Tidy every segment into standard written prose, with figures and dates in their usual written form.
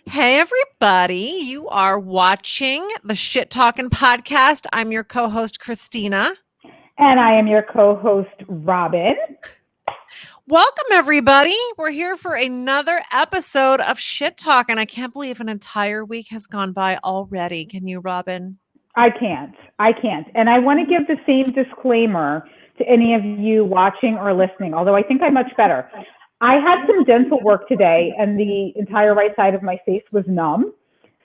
Hey, everybody. You are watching the Shit Talking Podcast. I'm your co host, Christina. And I am your co host, Robin. Welcome, everybody. We're here for another episode of Shit Talking. I can't believe an entire week has gone by already. Can you, Robin? I can't. And I want to give the same disclaimer to any of you watching or listening, although I think I'm much better. I had some dental work today, and the entire right side of my face was numb.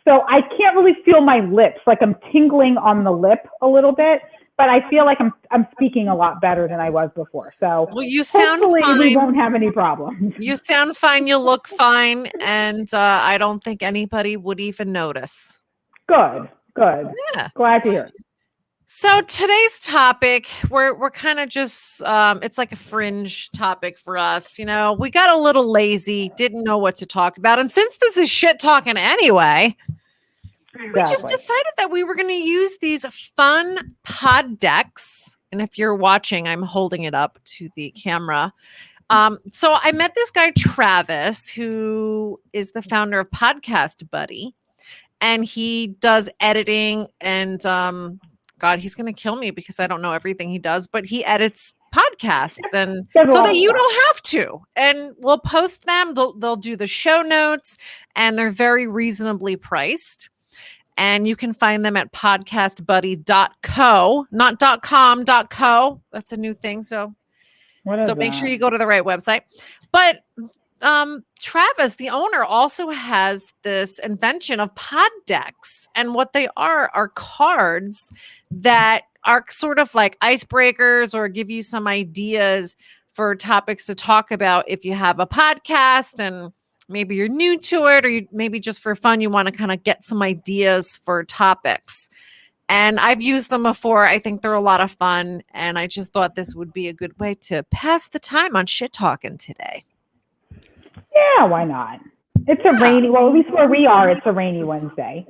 So I can't really feel my lips. Like I'm tingling on the lip a little bit, but I feel like I'm speaking a lot better than I was before. So Well, you sound hopefully we fine. won't have any problems. You sound fine. You look fine. And I don't think anybody would even notice. Good. Yeah. Glad to hear it. So today's topic, we're kind of just it's like a fringe topic for us. You know, we got a little lazy, didn't know what to talk about. And since this is shit talking anyway, we just decided that we were going to use these fun pod decks. And if you're watching, I'm holding it up to the camera. So I met this guy, Travis, who is the founder of Podcast Buddy, and he does editing and God, he's going to kill me because I don't know everything he does, but he edits podcasts and so that you don't have to. And we'll post them. They'll do the show notes and they're very reasonably priced. And you can find them at podcastbuddy.co, not .com, .co. That's a new thing. So make sure you go to the right website. But Travis, the owner, also has this invention of pod decks. And what they are cards that are sort of like icebreakers or give you some ideas for topics to talk about if you have a podcast and maybe you're new to it, or maybe just for fun, you want to kind of get some ideas for topics. And I've used them before. I think they're a lot of fun. And I just thought this would be a good way to pass the time on shit talking today. Yeah, why not? It's a rainy, well, at least where we are, it's a rainy Wednesday.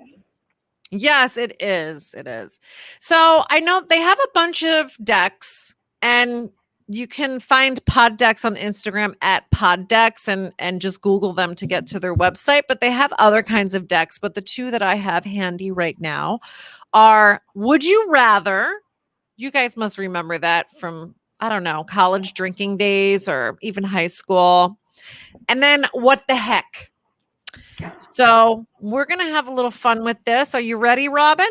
Yes, it is. It is. So I know they have a bunch of decks, and you can find pod decks on Instagram at pod decks and just Google them to get to their website. But they have other kinds of decks. But the two that I have handy right now are Would You Rather. You guys must remember that from, I don't know, college drinking days or even high school. And then What the Heck? So we're going to have a little fun with this. Are you ready, Robin?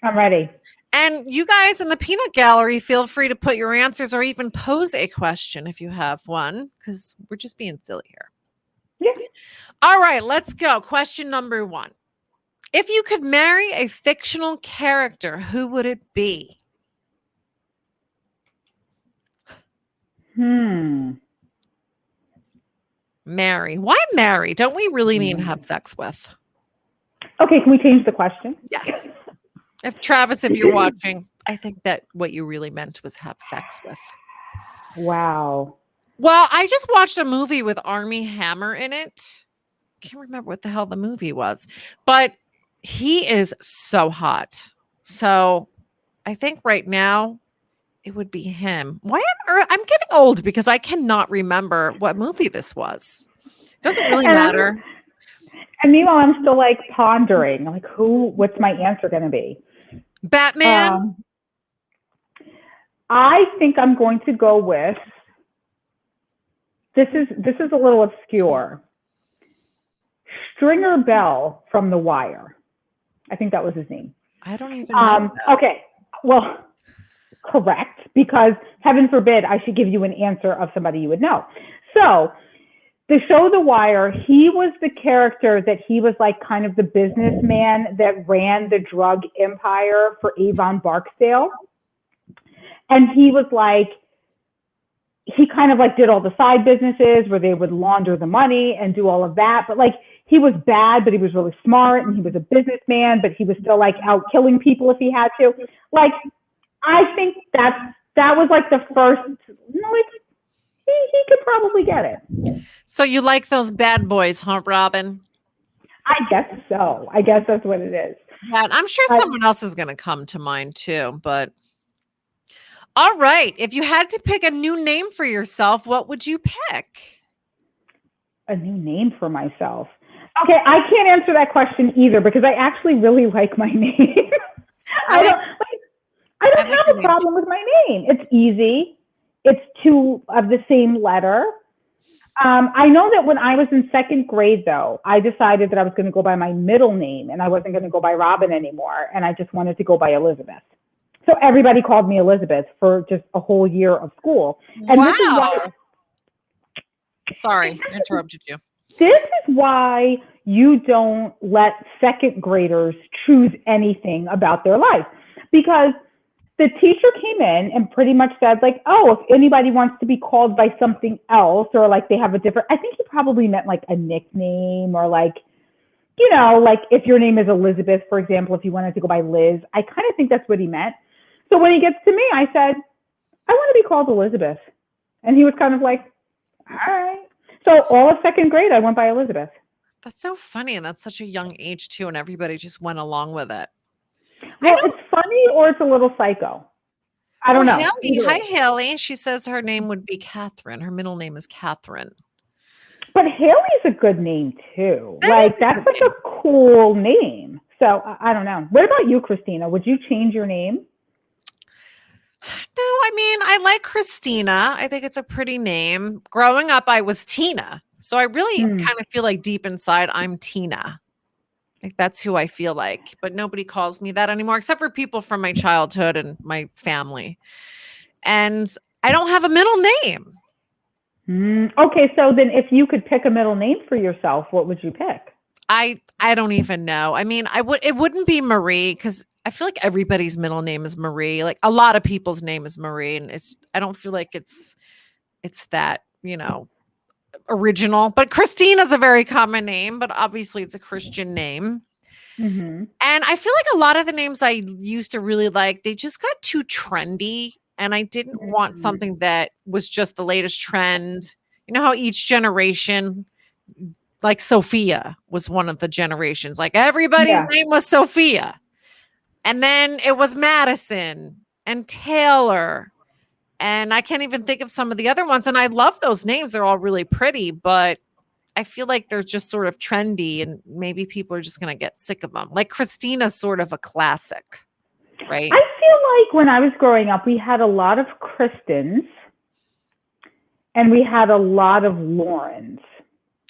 I'm ready. And you guys in the peanut gallery, feel free to put your answers or even pose a question if you have one, because we're just being silly here. Yeah. All right, let's go. Question number 1. If you could marry a fictional character, who would it be? Marry. Why marry? Don't we really mean have sex with? Okay, can we change the question? Yes. If Travis, if you're watching, I think that what you really meant was have sex with. Wow. Well, I just watched a movie with Armie Hammer in it. Can't remember what the hell the movie was, but he is so hot. So I think right now it would be him. Why on earth? I'm getting old because I cannot remember what movie this was. Doesn't really matter. And meanwhile, I'm still like pondering, like, what's my answer going to be? Batman? I think I'm going to go with, this is a little obscure, Stringer Bell from The Wire. I think that was his name. I don't even know. Okay, well, correct, because heaven forbid I should give you an answer of somebody you would know. So the show The Wire, he was the character that he was like kind of the businessman that ran the drug empire for Avon Barksdale. And he was like, he kind of like did all the side businesses where they would launder the money and do all of that. But like, he was bad, but he was really smart, and he was a businessman, but he was still like out killing people if he had to. Like, I think that was like the first, like, he could probably get it. So you like those bad boys, huh, Robin? I guess so. I guess that's what it is. Yeah, I'm sure someone else is going to come to mind too, but all right. If you had to pick a new name for yourself, what would you pick? A new name for myself. Okay, I can't answer that question either because I actually really like my name. I don't have a problem with my name. It's easy. It's two of the same letter. I know that when I was in second grade, though, I decided that I was going to go by my middle name and I wasn't going to go by Robin anymore. And I just wanted to go by Elizabeth. So everybody called me Elizabeth for just a whole year of school. And this is why. Sorry, I interrupted you. This is why you don't let second graders choose anything about their life. Because the teacher came in and pretty much said, like, oh, if anybody wants to be called by something else or like they have a different, I think he probably meant like a nickname or like, you know, like if your name is Elizabeth, for example, if you wanted to go by Liz, I kind of think that's what he meant. So when he gets to me, I said, I want to be called Elizabeth. And he was kind of like, all right. So all of second grade, I went by Elizabeth. That's so funny. And that's such a young age too. And everybody just went along with it. Well, it's funny or it's a little psycho. I don't know. Haley. Hi, Haley. She says her name would be Catherine. Her middle name is Catherine. But Haley's a good name too. That's like a cool name. So I don't know. What about you, Christina? Would you change your name? No, I mean, I like Christina. I think it's a pretty name. Growing up, I was Tina. So I really kind of feel like deep inside, I'm Tina. Like that's who I feel like. But nobody calls me that anymore, except for people from my childhood and my family. And I don't have a middle name. Okay, so then if you could pick a middle name for yourself, what would you pick? I don't even know. I mean, it wouldn't be Marie because I feel like everybody's middle name is Marie. Like a lot of people's name is Marie, and I don't feel like it's that, you know, original. But Christina's a very common name, but obviously it's a Christian name. Mm-hmm. And I feel like a lot of the names I used to really like, they just got too trendy, and I didn't want something that was just the latest trend. You know how each generation, like Sophia was one of the generations, like everybody's name was Sophia. And then it was Madison and Taylor. And I can't even think of some of the other ones. And I love those names. They're all really pretty, but I feel like they're just sort of trendy and maybe people are just going to get sick of them. Like Christina's sort of a classic, right? I feel like when I was growing up, we had a lot of Kristens and we had a lot of Laurens.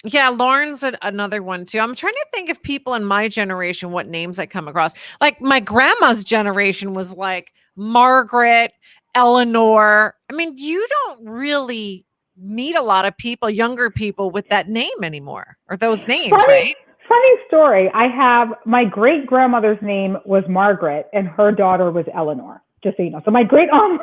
Yeah, Lauren's another one too. I'm trying to think of people in my generation, what names I come across. Like my grandma's generation was like Margaret, Eleanor. I mean, you don't really meet a lot of people, younger people with that name anymore, or those names, right? Funny story. I have my great grandmother's name was Margaret and her daughter was Eleanor, just so you know. So my great aunt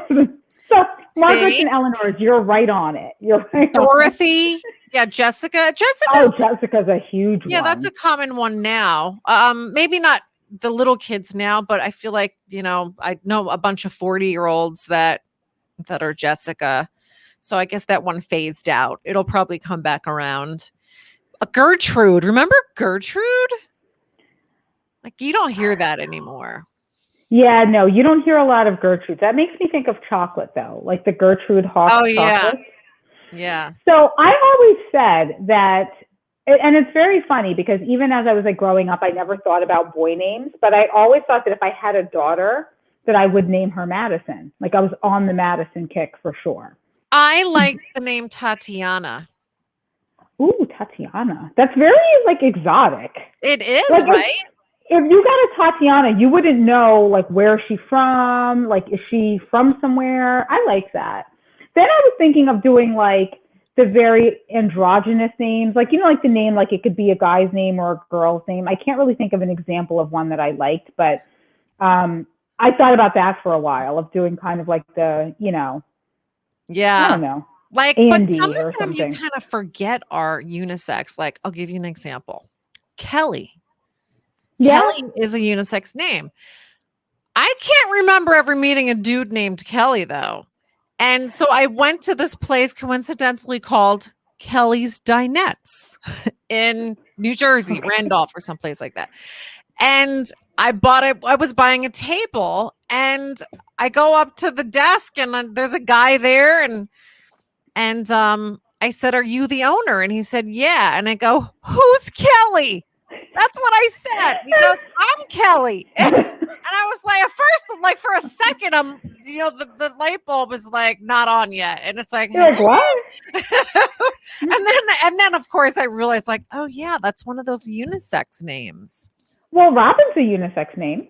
so Margaret and Eleanor's, you're right on it. You're right. Dorothy. Yeah, Jessica. Jessica's a huge one. Yeah, that's a common one now. Maybe not the little kids now, but I feel like, you know, I know a bunch of 40-year-olds that are Jessica. So I guess that one phased out. It'll probably come back around. Gertrude. Remember Gertrude? Like you don't hear that anymore. Yeah, no, you don't hear a lot of Gertrude. That makes me think of chocolate though, like the Gertrude Hawk chocolate. Yeah. So I always said that, and it's very funny because even as I was like growing up, I never thought about boy names, but I always thought that if I had a daughter, that I would name her Madison. Like I was on the Madison kick for sure. I liked the name Tatiana. Ooh, Tatiana. That's very like exotic. It is, like, right? If you got a Tatiana, you wouldn't know like where she's from. Like, is she from somewhere? I like that. Then I was thinking of doing like the very androgynous names, like, you know, like the name, like it could be a guy's name or a girl's name. I can't really think of an example of one that I liked, but I thought about that for a while of doing kind of like the, you know, I don't know. Like, Andy, but some of them you kind of forget are unisex. Like, I'll give you an example. Kelly. Yeah. Kelly is a unisex name. I can't remember ever meeting a dude named Kelly, though. And so I went to this place coincidentally called Kelly's Dinettes in New Jersey, Randolph or someplace like that. And I was buying a table and I go up to the desk and there's a guy there and I said, "Are you the owner?" And he said, "Yeah." And I go, "Who's Kelly?" That's what I said. He goes, "I'm Kelly." And I was like, at first, like for a second, the light bulb is like not on yet. And it's like, You're like, what? and then of course I realized like, oh yeah, that's one of those unisex names. Well, Robin's a unisex name.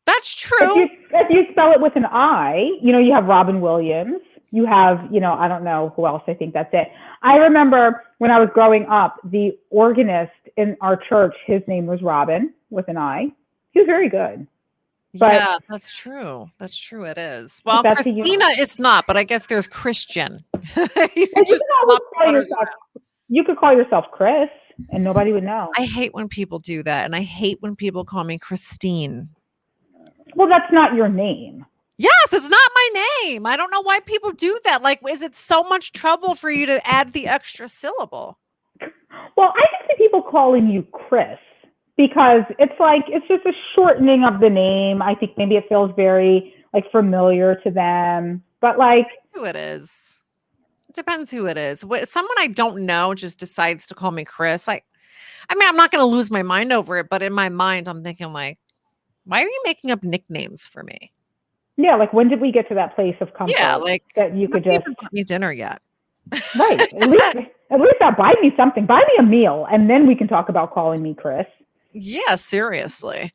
That's true. If you spell it with an I, you have Robin Williams. You have, I don't know who else. I think that's it. I remember when I was growing up, the organist in our church, his name was Robin with an I. He was very good. But, yeah, that's true. That's true. It is. Well, that's Christina is not, but I guess there's Christian. you could call yourself Chris and nobody would know. I hate when people do that. And I hate when people call me Christine. Well, that's not your name. Yes, it's not my name. I don't know why people do that. Like, is it so much trouble for you to add the extra syllable? Well, I can see people calling you Chris because it's just a shortening of the name. I think maybe it feels very like familiar to them. But like, who it is. It depends who it is. Someone I don't know just decides to call me Chris. I mean, I'm not going to lose my mind over it, but in my mind, I'm thinking like, why are you making up nicknames for me? Yeah, like when did we get to that place of comfort? Yeah, like that you could just bought me dinner yet. Right. At least that buy me something. Buy me a meal, and then we can talk about calling me Chris. Yeah, seriously.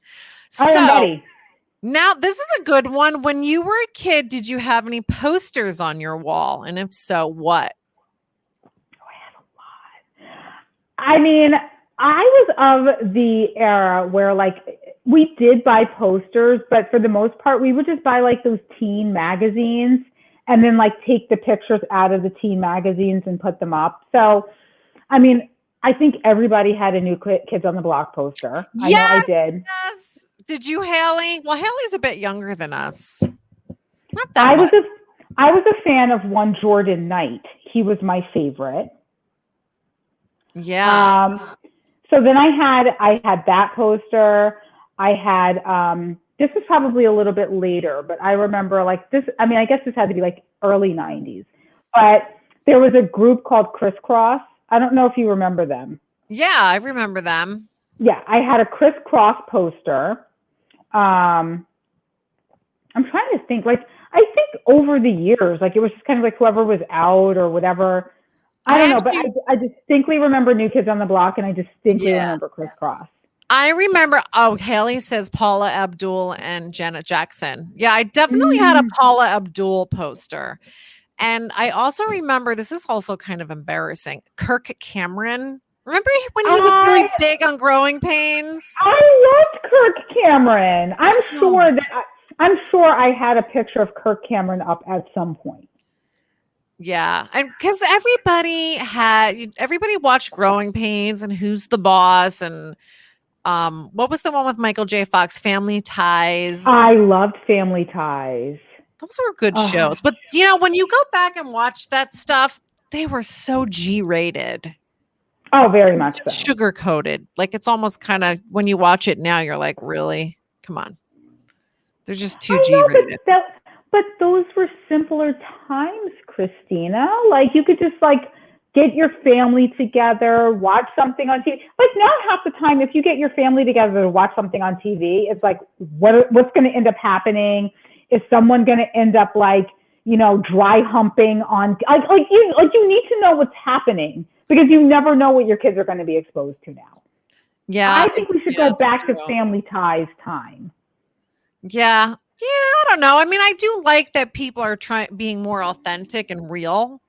I am ready. Now, this is a good one. When you were a kid, did you have any posters on your wall? And if so, what? Oh, I have a lot. I mean, I was of the era where like we did buy posters, but for the most part, we would just buy like those teen magazines and then like take the pictures out of the teen magazines and put them up. So, I mean, I think everybody had a New Kids on the Block poster. I know I did. Yes. Did you, Haley? Well, Haley's a bit younger than us. Not that much. I was a fan of one Jordan Knight. He was my favorite. Yeah. So then I had that poster. I had this was probably a little bit later, but I remember like this. I mean, I guess this had to be like early 90s. But there was a group called Crisscross. I don't know if you remember them. Yeah, I remember them. Yeah, I had a Crisscross poster. I'm trying to think. Like, I think over the years, like it was just kind of like whoever was out or whatever. I don't know, but I distinctly remember New Kids on the Block, and I distinctly remember Crisscross. I remember. Oh, Haley says Paula Abdul and Janet Jackson. Yeah, I definitely had a Paula Abdul poster. And I also remember, this is also kind of embarrassing, Kirk Cameron. Remember when he was really big on Growing Pains? I loved Kirk Cameron. I'm sure I had a picture of Kirk Cameron up at some point. Yeah, and because everybody watched Growing Pains and Who's the Boss and what was the one with Michael J. Fox? Family Ties. I loved Family Ties. Those were good shows. But when you go back and watch that stuff, they were so G-rated. Oh, very much so. Sugar coated. Like it's almost kind of when you watch it now, you're like, really? Come on. They're just too G-rated. But those were simpler times, Christina. Like you could just like get your family together, watch something on TV. Like now half the time, if you get your family together to watch something on TV, it's like, what's going to end up happening? Is someone going to end up like, dry humping on, you need to know what's happening because you never know what your kids are going to be exposed to now. Yeah. I think we should go back to Family Ties time. Yeah. Yeah, I don't know. I mean, I do like that people are being more authentic and real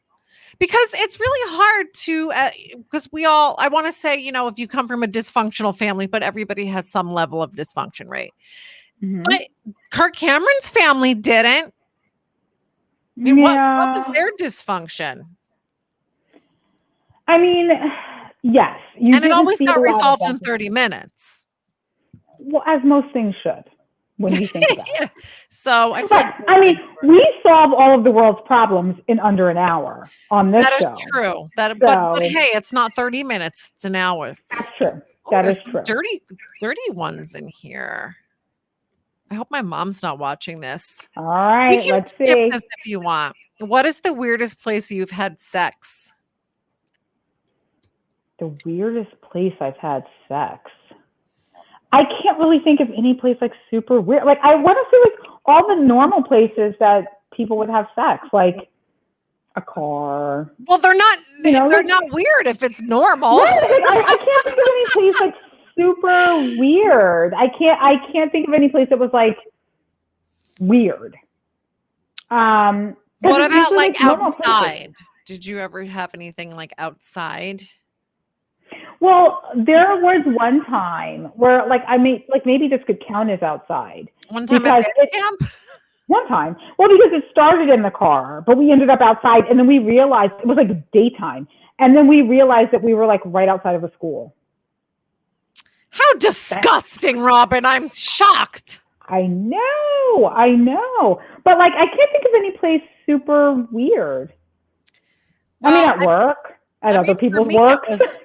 because it's really hard to, because I want to say, if you come from a dysfunctional family, but everybody has some level of dysfunction, right? Mm-hmm. But Kirk Cameron's family didn't. I mean, what was their dysfunction? I mean, yes. And it always got resolved in 30 minutes. Well, as most things should. When you think about it. So we solve all of the world's problems in under an hour on this show. That is true. But hey, it's not 30 minutes, it's an hour. That's true. That is true. Dirty ones in here. I hope my mom's not watching this. All right, let's skip this if you want. What is the weirdest place you've had sex? The weirdest place I've had sex. I can't really think of any place like super weird. Like I want to say like all the normal places that people would have sex, like a car. Well, they're not. You know, they're like- not weird if it's normal. Right, like, I can't think of any place like super weird. I can't think of any place that was like weird. What it's about usually, like normal places. outside? Did you ever have anything like outside? Well, there was one time where like I mean like maybe this could count as outside. One time Because at it- camp? One time. Well, because it started in the car, but we ended up outside and then we realized it was like daytime. And then we realized that we were like right outside of a school. How disgusting, Robin. I'm shocked. I know. But like I can't think of any place super weird. I mean at work, at other for people's me, it work. was,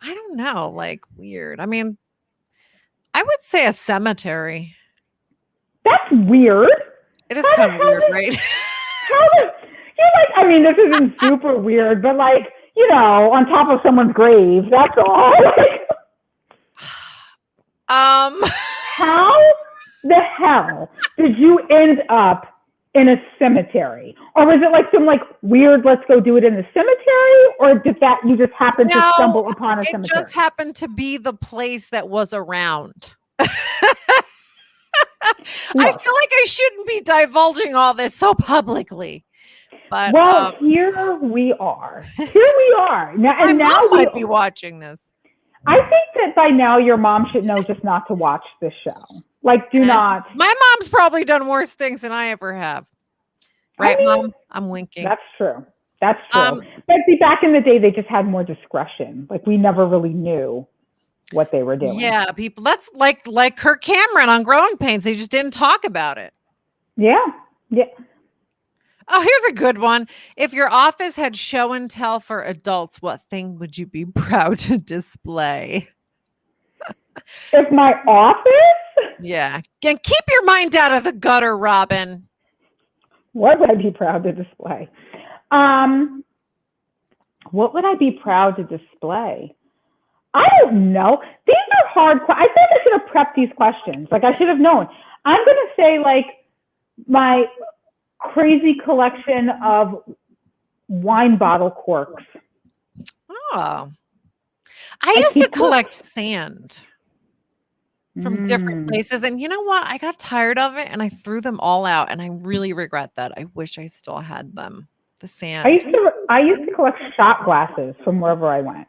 I don't know, like weird. I mean, I would say a cemetery. That's weird. It is How kind the of hell weird, did- right? You're like, I mean, this isn't super weird, but like, you know, on top of someone's grave, that's all. How the hell did you end up in a cemetery? Or was it like some like weird, let's go do it in the cemetery? Or did that you just happen to No, stumble upon a it cemetery? just happened to be the place that was around. I feel like I shouldn't be divulging all this so publicly. But Well, here we are. Now, my and now mom we might be watching this. I think that by now your mom should know just not to watch this show. Like, do not. My mom's probably done worse things than I ever have. Right, I mean, Mom? I'm winking. That's true. But see, back in the day, they just had more discretion. Like, we never really knew what they were doing. Yeah, people. That's like Kirk Cameron on Growing Pains. They just didn't talk about it. Yeah. Oh, here's a good one. If your office had show and tell for adults, what thing would you be proud to display? If my office? Yeah. And keep your mind out of the gutter, Robin. What would I be proud to display? What would I be proud to display? I don't know. These are hard. I think I should have prepped these questions. Like, I should have known. I'm going to say, like, my crazy collection of wine bottle corks. Oh. I used to collect sand from different places. And you know what? I got tired of it and I threw them all out. And I really regret that. I wish I still had them. The sand. I used to collect shot glasses from wherever I went.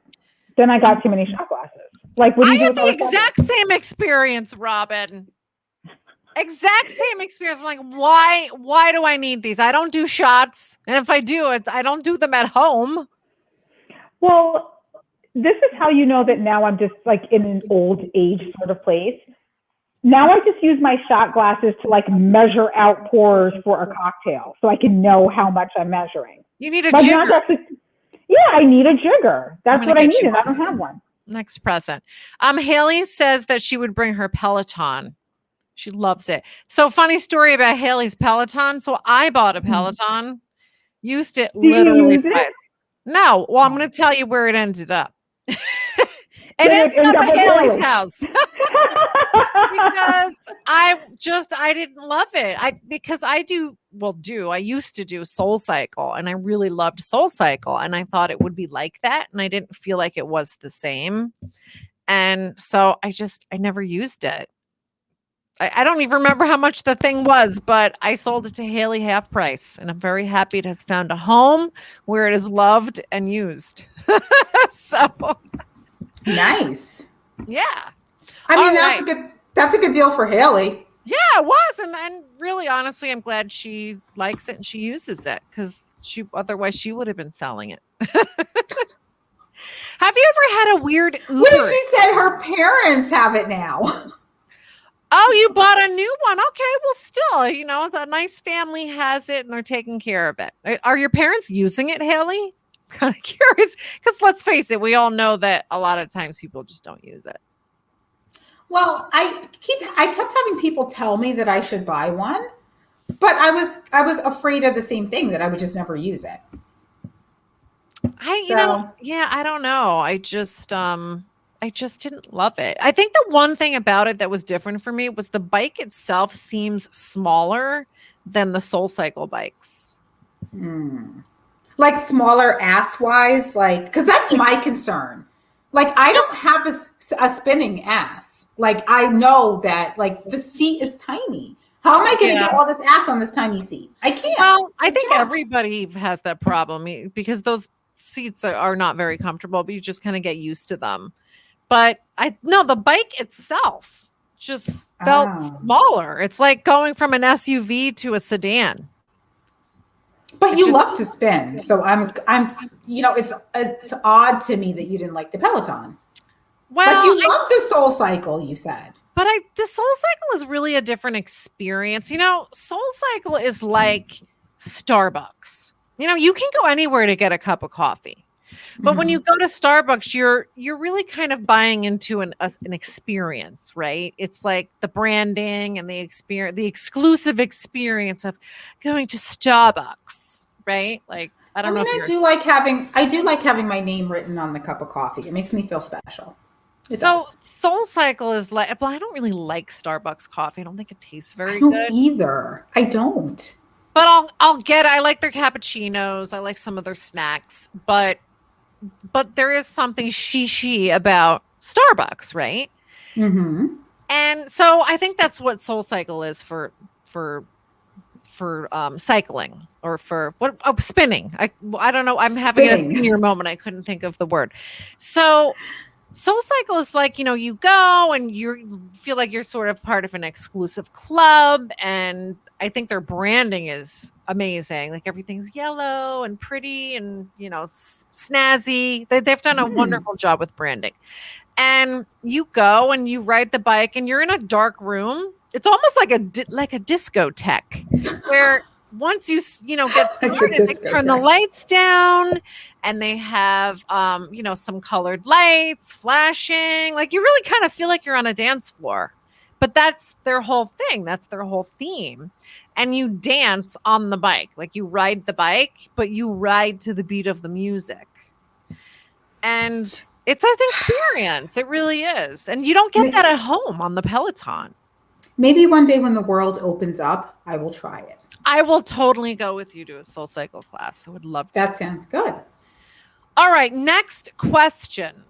Then I got too many shot glasses. Like, what do I you do had with the all the exact same experience, Robin. Exact same experience. I'm like, why do I need these? I don't do shots. And if I do it, I don't do them at home. Well, this is how you know that now I'm just like in an old age sort of place. Now I just use my shot glasses to like measure out pours for a cocktail so I can know how much I'm measuring. You need a But jigger. yeah, I need a jigger. That's what I get need, you and I one. don't have one. Next present. Haley says that she would bring her Peloton. She loves it. So funny story about Haley's Peloton. So I bought a Peloton, used it Do you literally use it? twice. No, well, I'm going to tell you where it ended up. It Did it ended end up up at with Haley's Haley? house. Because I didn't love it. I used to do Soul Cycle and I really loved Soul Cycle and I thought it would be like that and I didn't feel like it was the same. And so I never used it. I don't even remember how much the thing was, but I sold it to Haley half price and I'm very happy it has found a home where it is loved and used. So Nice. yeah. I mean, All that's a good deal for Haley. Yeah, it was. And really, honestly, I'm glad she likes it and she uses it because otherwise she would have been selling it. Have you ever had a weird Uber? What if she said her parents have it now? Oh, you bought a new one. Okay, well, still, the nice family has it and they're taking care of it. Are your parents using it, Haley? Kind of curious because let's face it, we all know that a lot of times people just don't use it. Well, I kept having people tell me that I should buy one, but I was afraid of the same thing, that I would just never use it. I don't know. I just didn't love it. I think the one thing about it that was different for me was the bike itself seems smaller than the Soul Cycle bikes. Like smaller ass wise, like, because that's my concern. Like, I don't have a spinning ass. Like, I know that, like, the seat is tiny. How am I going to get all this ass on this tiny seat? I can't. Well, I think everybody has that problem because those seats are not very comfortable, but you just kind of get used to them. But the bike itself just felt smaller. It's like going from an SUV to a sedan. But you love to spin, so I'm it's odd to me that you didn't like the Peloton. Well, but you love the Soul Cycle, you said. But the Soul Cycle is really a different experience. You know, Soul Cycle is like Starbucks. You know, you can go anywhere to get a cup of coffee. But when you go to Starbucks, you're really kind of buying into an experience, right? It's like the branding and the experience, the exclusive experience of going to Starbucks, right? Like I do like having my name written on the cup of coffee. It makes me feel special. Soul Cycle is like, well, I don't really like Starbucks coffee. I don't think it tastes very good either. I don't. But I like their cappuccinos. I like some of their snacks, but there is something she about Starbucks, right? Mm-hmm. And so I think that's what Soul Cycle is for cycling or for spinning. I don't know. I'm having a senior moment. I couldn't think of the word. So Soul Cycle is like, you know, you go and you feel like you're sort of part of an exclusive club. And I think their branding is amazing. Like everything's yellow and pretty and, you know, snazzy. They've done a wonderful job with branding. And you go and you ride the bike and you're in a dark room. It's almost like a discotheque where once you get started, they turn the lights down and they have, some colored lights flashing. Like you really kind of feel like you're on a dance floor. But that's their whole thing. That's their whole theme. And you dance on the bike. Like you ride the bike, but you ride to the beat of the music. And it's an experience. It really is. And you don't get that at home on the Peloton. Maybe one day when the world opens up, I will try it. I will totally go with you to a Soul Cycle class. I would love to. That sounds good. All right. Next question.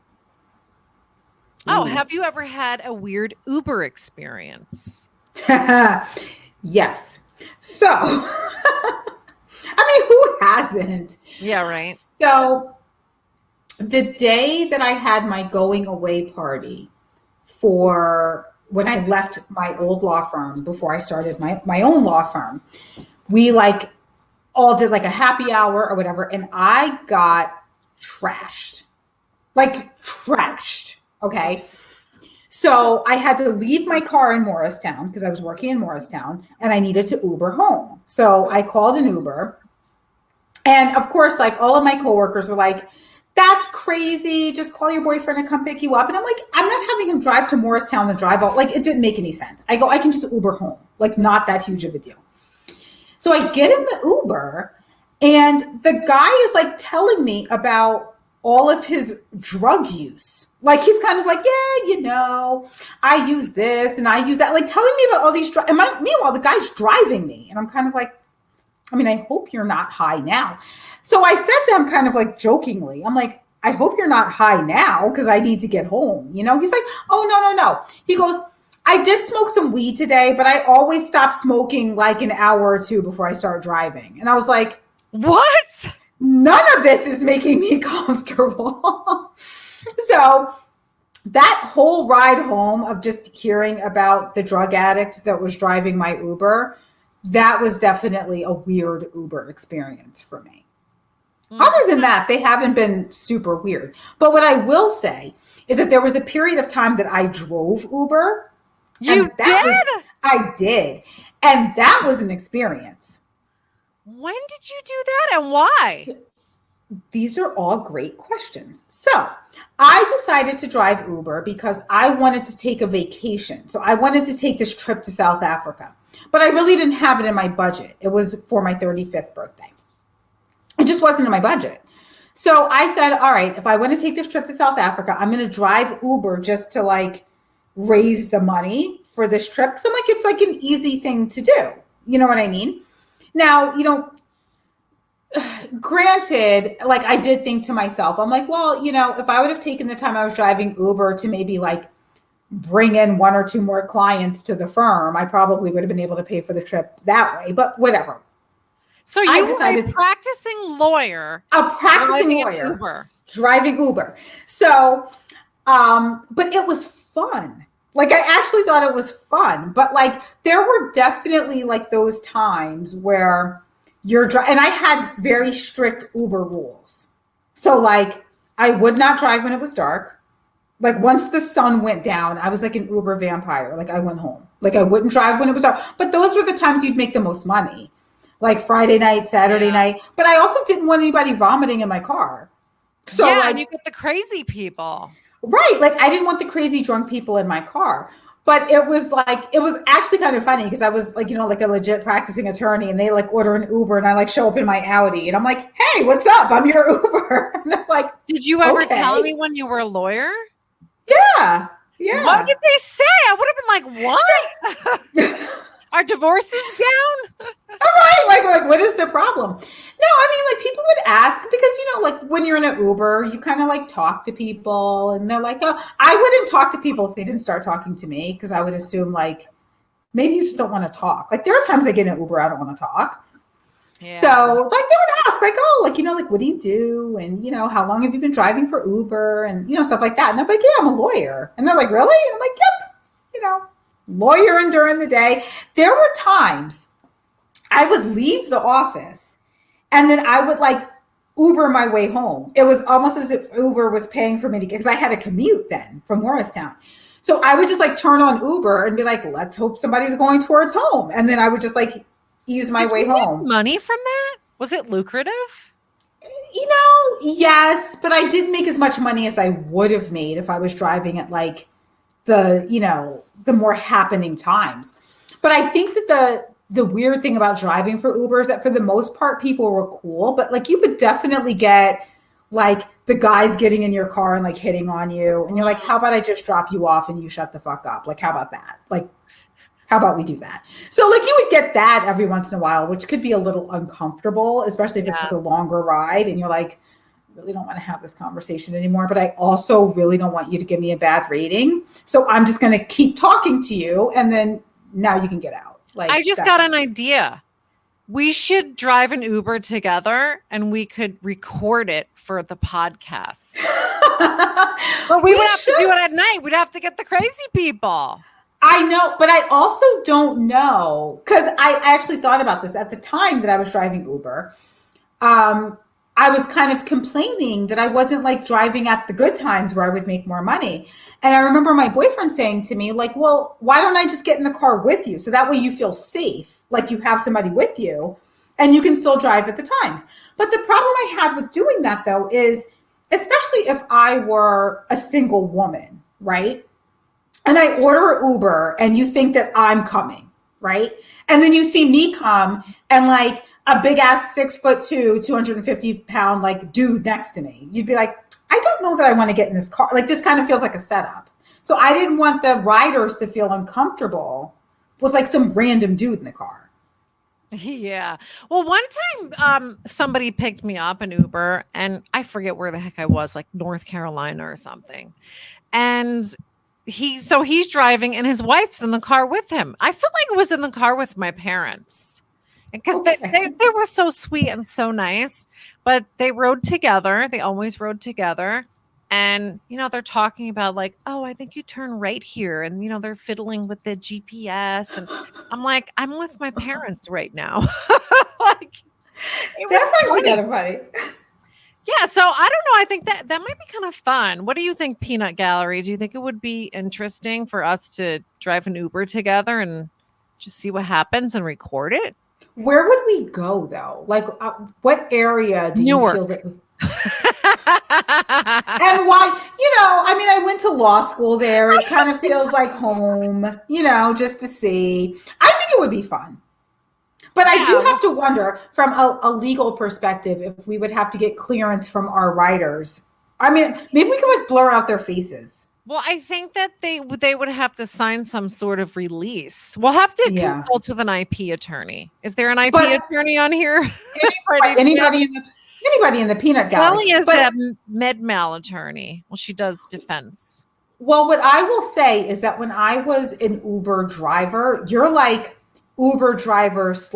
Oh, have you ever had a weird Uber experience? Yes. So, I mean, who hasn't? Yeah, right. So, the day that I had my going away party for when I left my old law firm before I started my own law firm, we like all did like a happy hour or whatever, and I got trashed. Okay. So I had to leave my car in Morristown because I was working in Morristown and I needed to Uber home. So I called an Uber. And of course, like all of my coworkers were like, that's crazy. Just call your boyfriend and come pick you up. And I'm like, I'm not having him drive to Morristown and drive out. Like it didn't make any sense. I go, I can just Uber home. Like not that huge of a deal. So I get in the Uber and the guy is like telling me about all of his drug use. Like he's kind of like, yeah, I use this and I use that. Like telling me about all these drugs. Meanwhile, the guy's driving me. And I'm kind of like, I mean, I hope you're not high now. So I said to him kind of like jokingly, I'm like, I hope you're not high now because I need to get home. He's like, oh, no. He goes, I did smoke some weed today, but I always stop smoking like an hour or two before I start driving. And I was like, what? None of this is making me comfortable. So that whole ride home of just hearing about the drug addict that was driving my Uber, that was definitely a weird Uber experience for me. Other than that, they haven't been super weird. But what I will say is that there was a period of time that I drove Uber. I did. And that was an experience. When did you do that and why? These are all great questions. So I decided to drive Uber because I wanted to take a vacation. So I wanted to take this trip to South Africa, but I really didn't have it in my budget. It was for my 35th birthday. It just wasn't in my budget. So I said, all right, if I want to take this trip to South Africa, I'm going to drive Uber just to like raise the money for this trip. So I'm like, it's like an easy thing to do. You know what I mean? Now, granted, like I did think to myself, I'm like, well, if I would have taken the time I was driving Uber to maybe like bring in one or two more clients to the firm, I probably would have been able to pay for the trip that way, but whatever. So you were a practicing lawyer. A practicing lawyer. Driving Uber. So, but it was fun. Like, I actually thought it was fun. But, like, there were definitely, like, those times where you're driving. And I had very strict Uber rules. So, like, I would not drive when it was dark. Like, once the sun went down, I was like an Uber vampire. Like, I went home. Like, I wouldn't drive when it was dark. But those were the times you'd make the most money. Like, Friday night, Saturday night. But I also didn't want anybody vomiting in my car. So, yeah, like, and you get the crazy people. Right. Like, I didn't want the crazy drunk people in my car. But it was actually kind of funny because I was like, like a legit practicing attorney, and they like order an Uber, and I like show up in my Audi, and I'm like, hey, what's up? I'm your Uber. And they're like, did you ever tell anyone you were a lawyer? Yeah. Yeah. What did they say? I would have been like, what? Are divorces down? All right. Like, what is the problem? No, I mean, like, people would ask because, like when you're in an Uber, you kind of like talk to people, and they're like, oh, I wouldn't talk to people if they didn't start talking to me, because I would assume like, maybe you just don't want to talk. Like, there are times I get in an Uber, I don't want to talk. Yeah. So like, they would ask like, oh, like, like, what do you do? And, how long have you been driving for Uber? And, stuff like that. And I'm like, yeah, I'm a lawyer. And they're like, really? And I'm like, yep, lawyering during the day. There were times I would leave the office and then I would like Uber my way home. It was almost as if Uber was paying for me because I had a commute then from Morristown. So I would just like turn on Uber and be like, let's hope somebody's going towards home. And then I would just like ease my way home. Money from that? Was it lucrative? Yes, but I didn't make as much money as I would have made if I was driving at like the more happening times. But I think that the weird thing about driving for Uber is that for the most part, people were cool, but like you would definitely get like the guys getting in your car and like hitting on you. And you're like, how about I just drop you off and you shut the fuck up? Like, how about that? Like, how about we do that? So like you would get that every once in a while, which could be a little uncomfortable, especially if it's a longer ride and you're like, really don't want to have this conversation anymore, but I also really don't want you to give me a bad rating. So I'm just going to keep talking to you. And then now you can get out. Like, I just got an idea. We should drive an Uber together and we could record it for the podcast. But we would have to do it at night. We'd have to get the crazy people. I know, but I also don't know, because I actually thought about this at the time that I was driving Uber. I was kind of complaining that I wasn't like driving at the good times where I would make more money. And I remember my boyfriend saying to me, like, well, why don't I just get in the car with you? So that way you feel safe, like you have somebody with you and you can still drive at the times. But the problem I had with doing that, though, is especially if I were a single woman, right? And I order Uber and you think that I'm coming, right? And then you see me come and like a big ass 6'2", 250-pound like dude next to me. You'd be like, I don't know that I want to get in this car. Like, this kind of feels like a setup. So I didn't want the riders to feel uncomfortable with like some random dude in the car. Yeah. Well, one time somebody picked me up in Uber and I forget where the heck I was, like North Carolina or something. And he's driving and his wife's in the car with him. I felt like it was in the car with my parents. Because they were so sweet and so nice, but they rode together. They always rode together. And, they're talking about like, oh, I think you turn right here. And, they're fiddling with the GPS. And I'm like, I'm with my parents right now. Like, that's actually kind of funny. Yeah. So I don't know. I think that might be kind of fun. What do you think, Peanut Gallery? Do you think it would be interesting for us to drive an Uber together and just see what happens and record it? Where would we go though? Like, what area do Newark. You feel that? And why? I mean, I went to law school there. It kind of feels like home. Just to see. I think it would be fun. But I do Yeah. have to wonder from a legal perspective if we would have to get clearance from our writers. I mean, maybe we could like blur out their faces. Well, I think that they would have to sign some sort of release. We'll have to Yeah. consult with an IP attorney. Is there an IP But- attorney on here? Anybody in the peanut gallery. Kelly is But- a med mal attorney. Well, she does defense. Well, what I will say is that when I was an Uber driver, you're like Uber driver /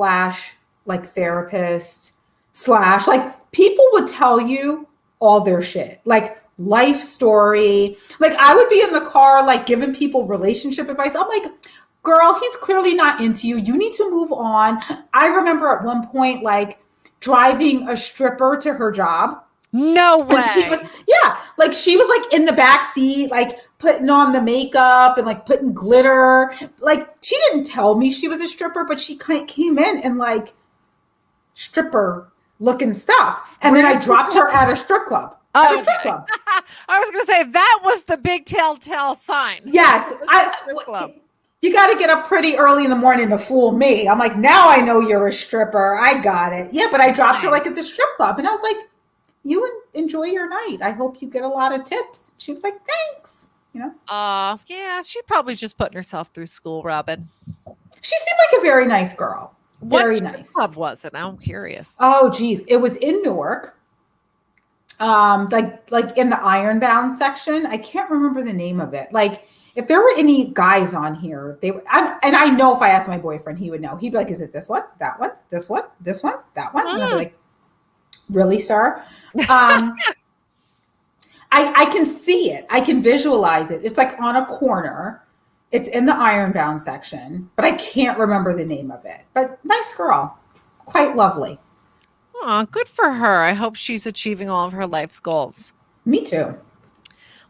like therapist / like people would tell you all their shit, like life story. Like I would be in the car, like giving people relationship advice. I'm like, girl, he's clearly not into you. You need to move on. I remember at one point, like driving a stripper to her job. No way. And she was, like she was like in the back seat, like putting on the makeup and like putting glitter. Like she didn't tell me she was a stripper, but she came in and like stripper looking stuff. And then I dropped her at a strip club. At a strip club. I was going to say that was the big telltale sign. Yes. Strip club. You got to get up pretty early in the morning to fool me. I'm like, now I know you're a stripper. I got it. Yeah, but I dropped her like at the strip club. And I was like, you enjoy your night. I hope you get a lot of tips. She was like, thanks. You know? Yeah, she probably just putting herself through school, Robin. She seemed like a very nice girl. Very What nice. club was it? Now I'm curious. Oh, geez. It was in Newark. Like in the Ironbound section. I can't remember the name of it. Like, if there were any guys on here, and I know if I asked my boyfriend, he would know. He'd be like, is it this one, that one, this one, this one, that one? And I'd be like, really, sir? I can see it. I can visualize it. It's like on a corner. It's in the Ironbound section, but I can't remember the name of it. But nice girl. Quite lovely. Oh, good for her. I hope she's achieving all of her life's goals. Me too.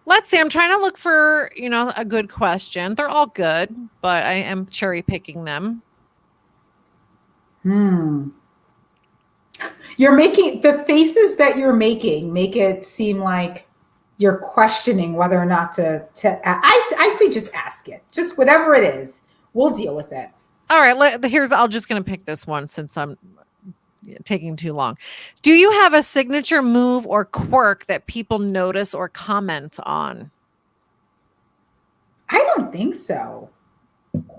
Let's see. I'm trying to look for, a good question. They're all good, but I am cherry picking them. You're making the faces that you're making make it seem like you're questioning whether or not to I say just ask it. Just whatever it is, we'll deal with it. All right. I'm just going to pick this one since I'm taking too long. Do you have a signature move or quirk that people notice or comment on? I don't think so.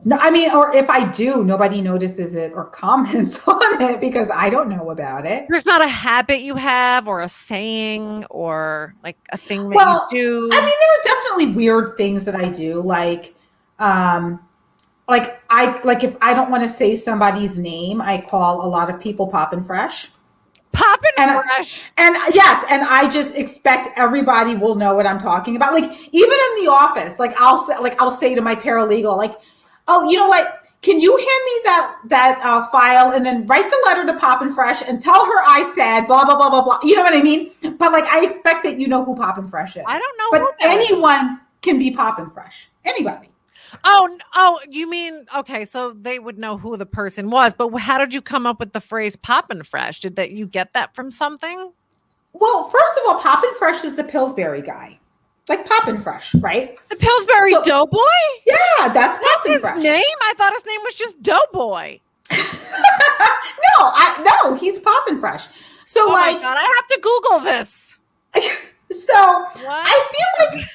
No, I mean, or if I do, nobody notices it or comments on it because I don't know about it. There's not a habit you have or a saying or like a thing that you do. I mean, there are definitely weird things that I do. Like if I don't want to say somebody's name, I call a lot of people Poppin' Fresh. Poppin' Fresh. And yes, and I just expect everybody will know what I'm talking about. Like even in the office, I'll say to my paralegal, like, oh, you know what? Can you hand me that file and then write the letter to Poppin' Fresh and tell her I said blah blah blah blah blah. You know what I mean? But like I expect that you know who Poppin' Fresh is. I don't know. But anyone can be Poppin' Fresh. Anybody. Oh, you mean, okay, so they would know who the person was, but how did you come up with the phrase Poppin' Fresh? Did you get that from something? Well, first of all, Poppin' Fresh is the Pillsbury guy. Like Poppin' Fresh, right? The Pillsbury Doughboy? Yeah, that's Poppin' his Fresh. name? I thought his name was just Doughboy. No, he's Poppin' Fresh. So my God, I have to Google this. So I feel like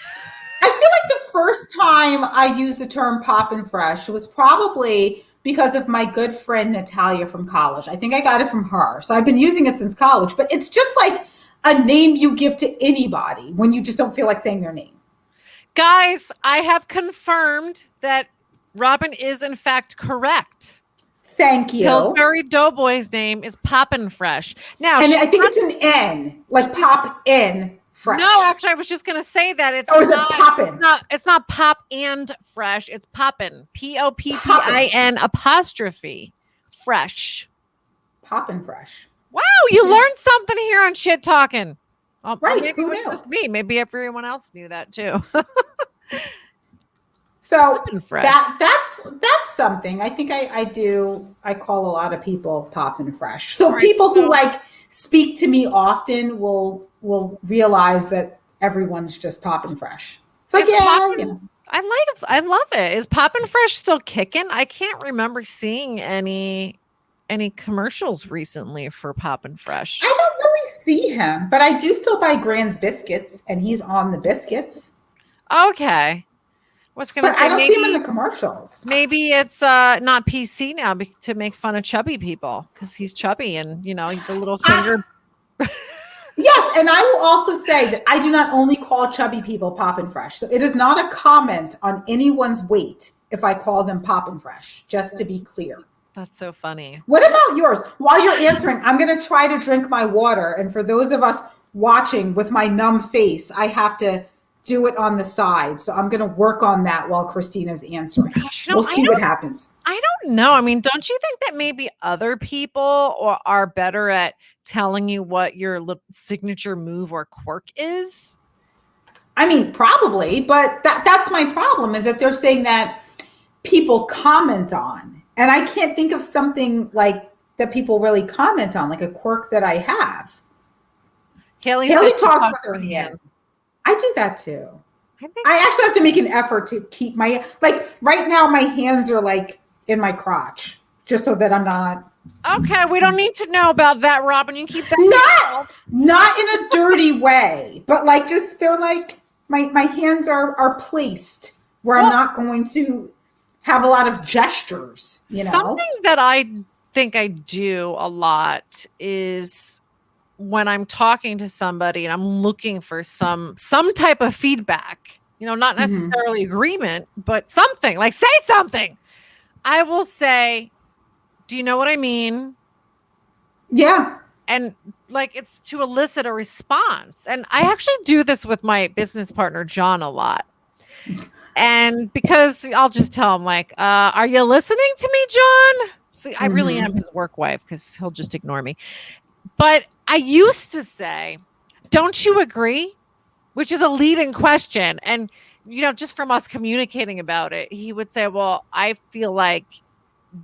the first time I used the term Poppin' Fresh was probably because of my good friend Natalia from college. I think I got it from her. So I've been using it since college, but it's just like a name you give to anybody when you just don't feel like saying their name. Guys, I have confirmed that Robin is in fact correct. Thank you. Pillsbury Doughboy's name is Poppin' Fresh. Now, and I think it's an N, like pop in fresh. No, actually, I was just gonna say that it's or is it poppin'? It's not pop and fresh. It's poppin'. Poppin apostrophe fresh. Poppin' Fresh. Wow, you learned something here on Shit Talking. Right? Maybe Who it was knew? just me. Maybe everyone else knew that too. So Fresh. that's something. I think I do. I call a lot of people Poppin' Fresh. So Right, people who like speak to me often will realize that everyone's just Poppin' Fresh. It's like, Is yeah, Poppin'- you know. I love it. Is Poppin' Fresh still kicking? I can't remember seeing any any commercials recently for Poppin' Fresh. I don't really see him, but I do still buy Grand's biscuits, and he's on the biscuits. Okay. Was gonna But say I don't maybe see him in the commercials. maybe it's not PC now to make fun of chubby people because he's chubby and the little finger. Yes, and I will also say that I do not only call chubby people Poppin' Fresh. So it is not a comment on anyone's weight if I call them Poppin' Fresh, just to be clear. That's so funny. What about yours? While you're answering, I'm going to try to drink my water. And for those of us watching with my numb face, I have to do it on the side. So I'm going to work on that while Christina's answering. Gosh, we'll see what happens. I don't know. I mean, don't you think that maybe other people are better at telling you what your signature move or quirk is? I mean, probably, but that's my problem is that they're saying that people comment on. And I can't think of something like that people really comment on, like a quirk that I have. Haley talks with her hands. I do that too. I actually have to make an effort to keep my, like right now, my hands are like in my crotch, just so that I'm not. Okay, we don't need to know about that, Robin. You keep that. Not in a dirty way, but like just they're like my hands are placed where I'm not going to have a lot of gestures. Something that I think I do a lot is when I'm talking to somebody and I'm looking for some type of feedback, not necessarily agreement, but something like say something. I will say, do you know what I mean? Yeah. And like, it's to elicit a response. And I actually do this with my business partner, John, a lot. And because I'll just tell him like, are you listening to me, John? See, I really am his work wife because he'll just ignore me. But I used to say, don't you agree? Which is a leading question. And, just from us communicating about it, he would say, well, I feel like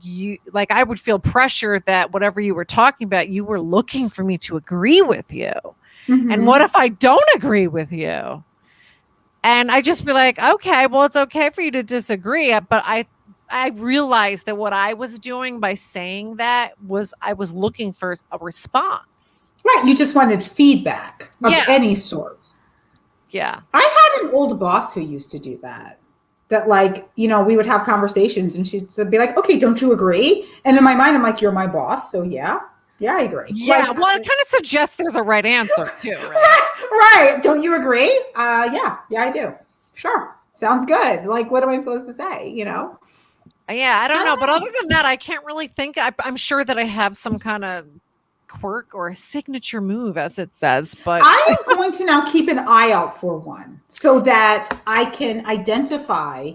I would feel pressure that whatever you were talking about, you were looking for me to agree with you. And what if I don't agree with you? And I just be like, okay, well, it's okay for you to disagree. But I realized that what I was doing by saying that was I was looking for a response. Right. You just wanted feedback of any sort. Yeah. I had an old boss who used to do that. That like, we would have conversations and she'd be like, okay, don't you agree? And in my mind, I'm like, you're my boss. So yeah, I agree. Yeah. Well, it kind of suggests there's a right answer too, right? Right. Don't you agree? Yeah, I do. Sure. Sounds good. Like, what am I supposed to say? Yeah, I don't know. But other than that, I can't really think. I'm sure that I have some kind of quirk or a signature move, as it says. But I am going to now keep an eye out for one so that I can identify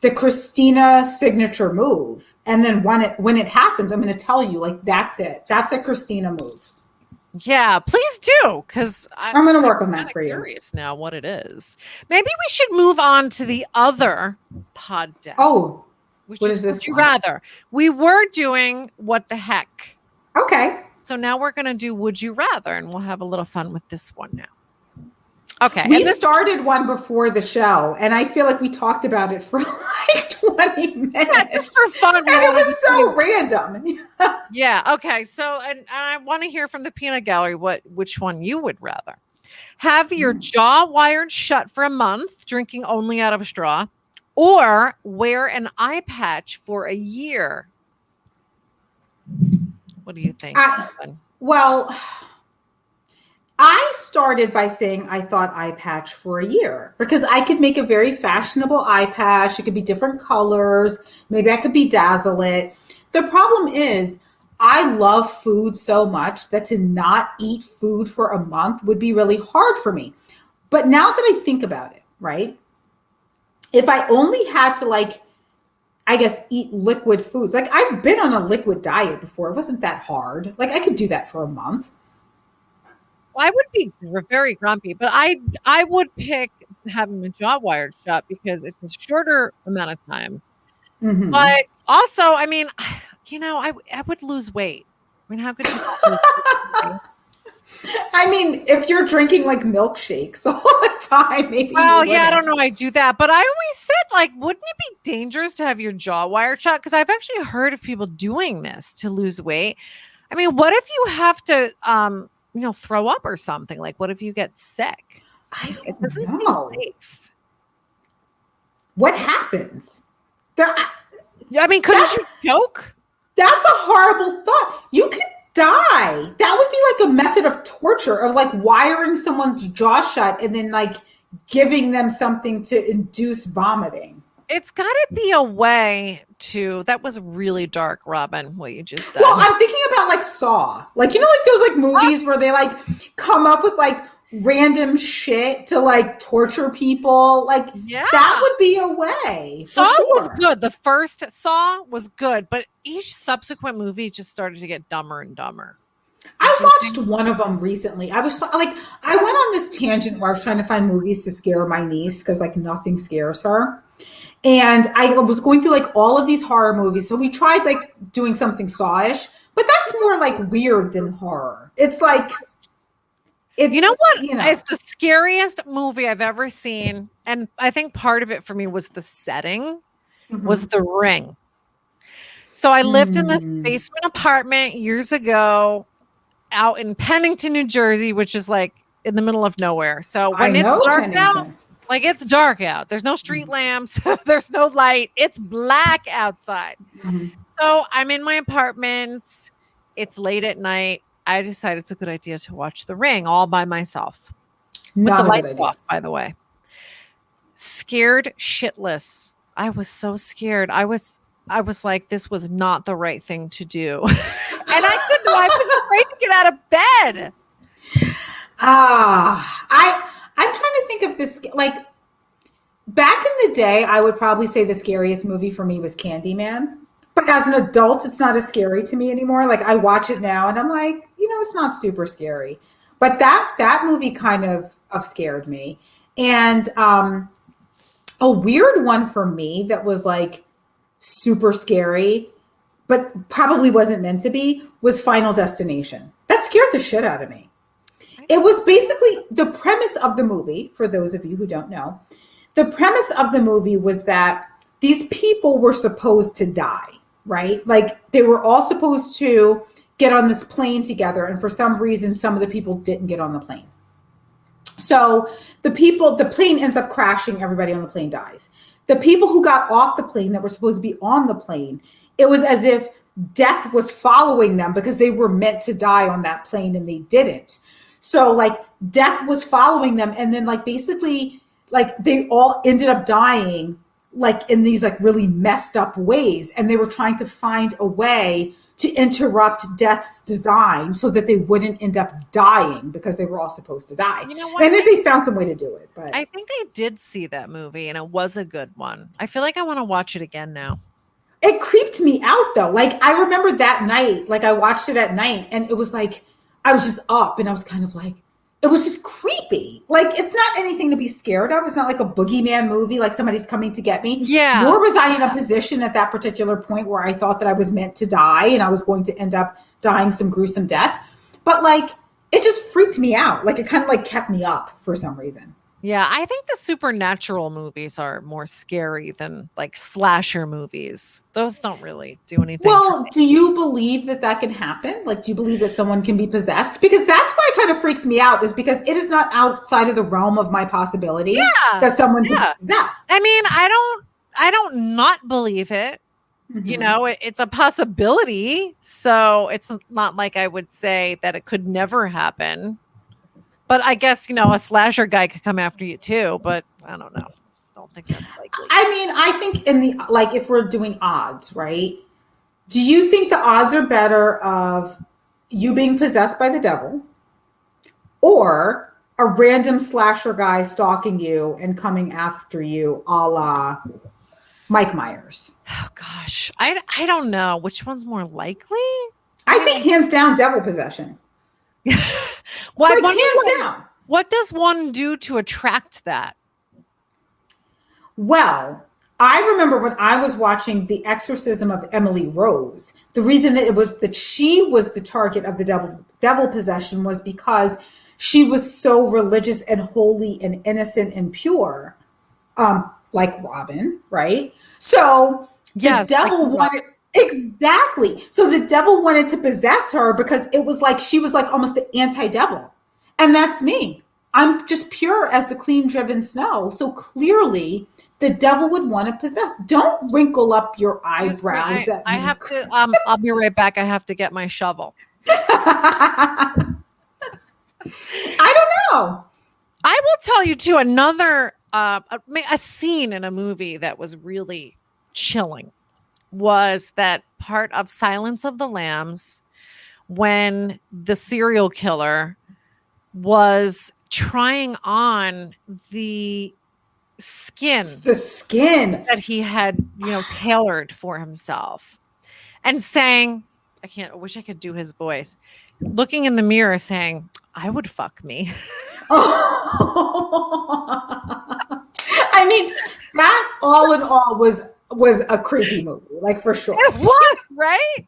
the Christina signature move. And then when it happens, I'm going to tell you, like, that's it. That's a Christina move. Yeah, please do, because I'm going to work on that for you. I'm curious now what it is. Maybe we should move on to the other pod deck. Oh, what is this? Would you rather? We were doing what the heck. Okay. So now we're going to do would you rather, and we'll have a little fun with this one now. Okay. We started one before the show, and I feel like we talked about it for like 20 minutes. Yeah, just for fun. And it was so random. Yeah. Okay. So, and I want to hear from the peanut gallery which one you would rather. Have your jaw wired shut for a month, drinking only out of a straw, or wear an eye patch for a year. What do you think? Well, I started by saying I thought eye patch for a year because I could make a very fashionable eye patch. It could be different colors. Maybe I could bedazzle it. The problem is I love food so much that to not eat food for a month would be really hard for me. But now that I think about it, right? If I only had to eat liquid foods. Like I've been on a liquid diet before. It wasn't that hard. Like I could do that for a month. Well, I would be very grumpy, but I would pick having my jaw wired shut because it's a shorter amount of time. Mm-hmm. But also, I mean, I would lose weight. I mean, how could you not lose weight? I mean, if you're drinking like milkshakes all the time, maybe. Well, you yeah, I wouldn't. don't know. I do that, but I always said, like, wouldn't it be dangerous to have your jaw wired shut? Because I've actually heard of people doing this to lose weight. I mean, what if you have to, throw up or something? Like, what if you get sick? I It don't doesn't know. seem safe. What happens? There, Yeah, I mean, couldn't you choke? that's a horrible thought. You could die. That would be like a method of torture, of like wiring someone's jaw shut and then like giving them something to induce vomiting. It's got to be a way to. That was really dark, Robin. What you just said. Well, I'm thinking about like Saw. Like, you know, like those like movies where they like come up with like random shit to like torture people. Like, Yeah. that would be a way. Saw for was sure. good. The first Saw was good, but each subsequent movie just started to get dumber and dumber. I Did you watched think- one of them recently. I was like, I went on this tangent where I was trying to find movies to scare my niece because like nothing scares her. And I was going through like all of these horror movies. So we tried like doing something Saw-ish, but that's more like weird than horror. It's like, it's, You know what? You know, It's the scariest movie I've ever seen, and I think part of it for me was the setting, was The Ring. So I lived in this Mm. basement apartment years ago, out in Pennington, New Jersey, which is like in the middle of nowhere. So when it's dark out, Pennington. like it's dark out. There's no street lamps. There's no light. It's black outside. Mhm. So I'm in my apartment. It's late at night. I decided it's a good idea to watch The Ring all by myself. With Not the a good lights idea. off, by the way. Scared shitless. I was so scared. I was like, this was not the right thing to do. And I was afraid to get out of bed. I'm trying to think of this, like, back in the day, I would probably say the scariest movie for me was Candyman. But as an adult, it's not as scary to me anymore. Like, I watch it now and I'm like, you know, it's not super scary. But that movie kind of scared me. And a weird one for me that was like super scary, but probably wasn't meant to be, was Final Destination. That scared the shit out of me. It was basically the premise of the movie, for those of you who don't know, the premise of the movie was that these people were supposed to die, right? Like they were all supposed to get on this plane together. And for some reason, some of the people didn't get on the plane. So the plane ends up crashing. Everybody on the plane dies. The people who got off the plane that were supposed to be on the plane, it was as if death was following them because they were meant to die on that plane and they didn't. So like death was following them. And then like basically like they all ended up dying like in these like really messed up ways. And they were trying to find a way to interrupt death's design so that they wouldn't end up dying because they were all supposed to die. You know what? And then they found some way to do it. But I think I did see that movie and it was a good one. I feel like I want to watch it again now. it creeped me out though. Like I remember that night, like I watched it at night and it was like, I was just up and I was kind of like, it was just creepy. Like it's not anything to be scared of. It's not like a boogeyman movie, like somebody's coming to get me. Yeah. Nor was I in a position at that particular point where I thought that I was meant to die and I was going to end up dying some gruesome death. But like, it just freaked me out. Like it kind of like kept me up for some reason. Yeah, I think the supernatural movies are more scary than like slasher movies. Those don't really do anything. Well, do you believe that that can happen? Like, do you believe that someone can be possessed? Because that's why it kind of freaks me out, is because it is not outside of the realm of my possibility that someone can be possessed. I mean, I don't not believe it. You know, it's a possibility. So it's not like I would say that it could never happen. But I guess, you know, a slasher guy could come after you too. But I don't know. Don't think that's likely. I mean, I think in the, like, if we're doing odds, right? Do you think the odds are better of you being possessed by the devil or a random slasher guy stalking you and coming after you, a la Mike Myers? Oh gosh, I don't know which one's more likely. I think hands down devil possession. Well, Like, hands down. What does one do to attract that? Well, I remember when I was watching The Exorcism of Emily Rose, the reason that it was that she was the target of the devil possession was because she was so religious and holy and innocent and pure, like Robin, right? So the devil wanted exactly. So the devil wanted to possess her because it was like she was like almost the anti-devil, and that's me. I'm just pure as the clean driven snow. So clearly, the devil would want to possess. Don't wrinkle up your eyebrows. I have to. I'll be right back. I have to get my shovel. I don't know. I will tell you too. Another a scene in a movie that was really chilling was that part of Silence of the Lambs when the serial killer was trying on the skin that he had, tailored for himself and saying, I wish I could do his voice, looking in the mirror saying, I would fuck me. I mean, that all in all was a creepy movie, like for sure. It was, right?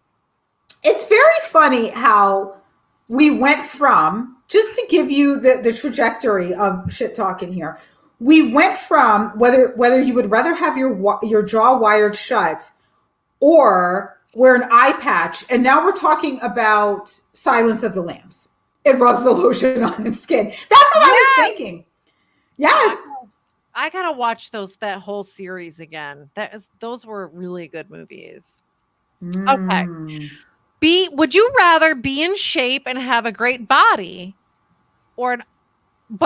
It's very funny how we went from, just to give you the trajectory of shit talking here, we went from whether you would rather have your jaw wired shut or wear an eye patch, and now we're talking about Silence of the Lambs. It rubs the lotion on his skin. That's what I was thinking. Yes. I gotta watch that whole series again. Those were really good movies. Okay. Would you rather be in shape and have a great body, but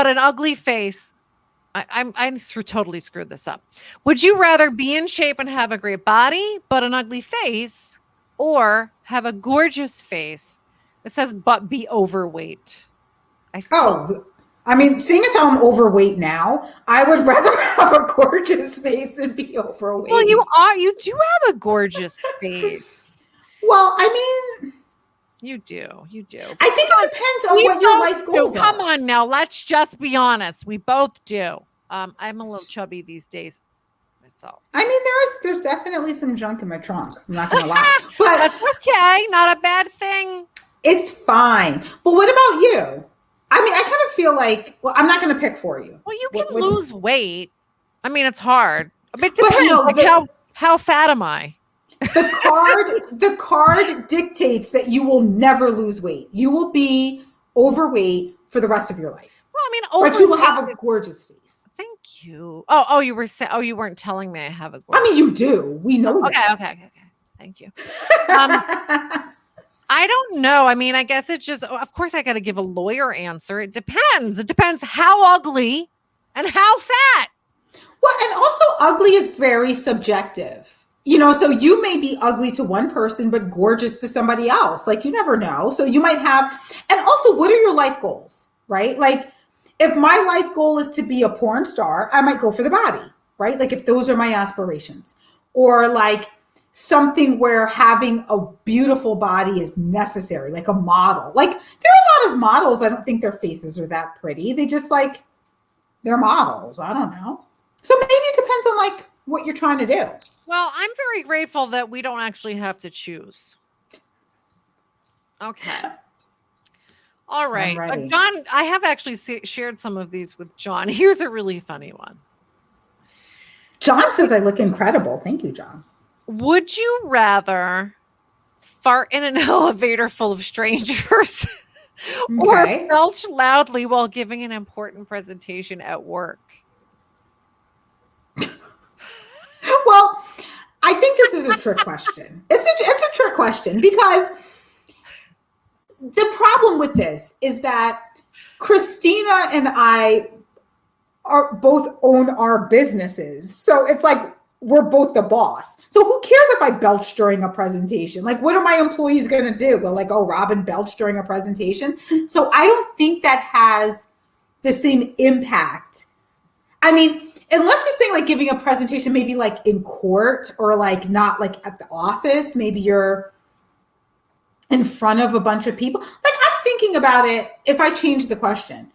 an ugly face? I totally screwed this up. Would you rather be in shape and have a great body, but an ugly face, or have a gorgeous face? It says, but be overweight. I mean, seeing as how I'm overweight now, I would rather have a gorgeous face and be overweight. Well, you do have a gorgeous face. Well, I mean, you do. I think it depends on what your life goals are. Come on now, let's just be honest. We both do. I'm a little chubby these days myself. I mean, there's definitely some junk in my trunk. I'm not gonna lie, but that's okay. Not a bad thing. It's fine. But what about you? I mean, I kind of feel like, well, I'm not going to pick for you. Well, you can lose weight. I mean, it's hard. But it depends. How fat am I? The card dictates that you will never lose weight. You will be overweight for the rest of your life. Well, I mean, but you will have a gorgeous face. Thank you. Oh, you were saying. Oh, you weren't telling me I have a gorgeous. I mean, you do. We know that. Okay. Thank you. I don't know. I mean, I guess it's just, of course, I got to give a lawyer answer. It depends. It depends how ugly and how fat. Well, and also ugly is very subjective. So you may be ugly to one person, but gorgeous to somebody else. Like, you never know. So you might have, and also, what are your life goals, right? Like, if my life goal is to be a porn star, I might go for the body, right? Like, if those are my aspirations, or like, something where having a beautiful body is necessary, like a model. Like, there are a lot of models, I don't think their faces are that pretty. They just they're models. I don't know. So maybe it depends on what you're trying to do. Well, I'm very grateful that we don't actually have to choose. Okay. All right. John, I have actually shared some of these with John. Here's a really funny one. John says I look incredible. Thank you, John. Would you rather fart in an elevator full of strangers or belch loudly while giving an important presentation at work? Well, I think this is a trick question. It's a trick question because the problem with this is that Christina and I both own our businesses. So it's like we're both the boss. So who cares if I belch during a presentation? Like, what are my employees going to do? Go like, oh, Robin belched during a presentation. So I don't think that has the same impact. I mean, unless you're saying giving a presentation, maybe in court or not at the office, maybe you're in front of a bunch of people. I'm thinking about it. If I change the question,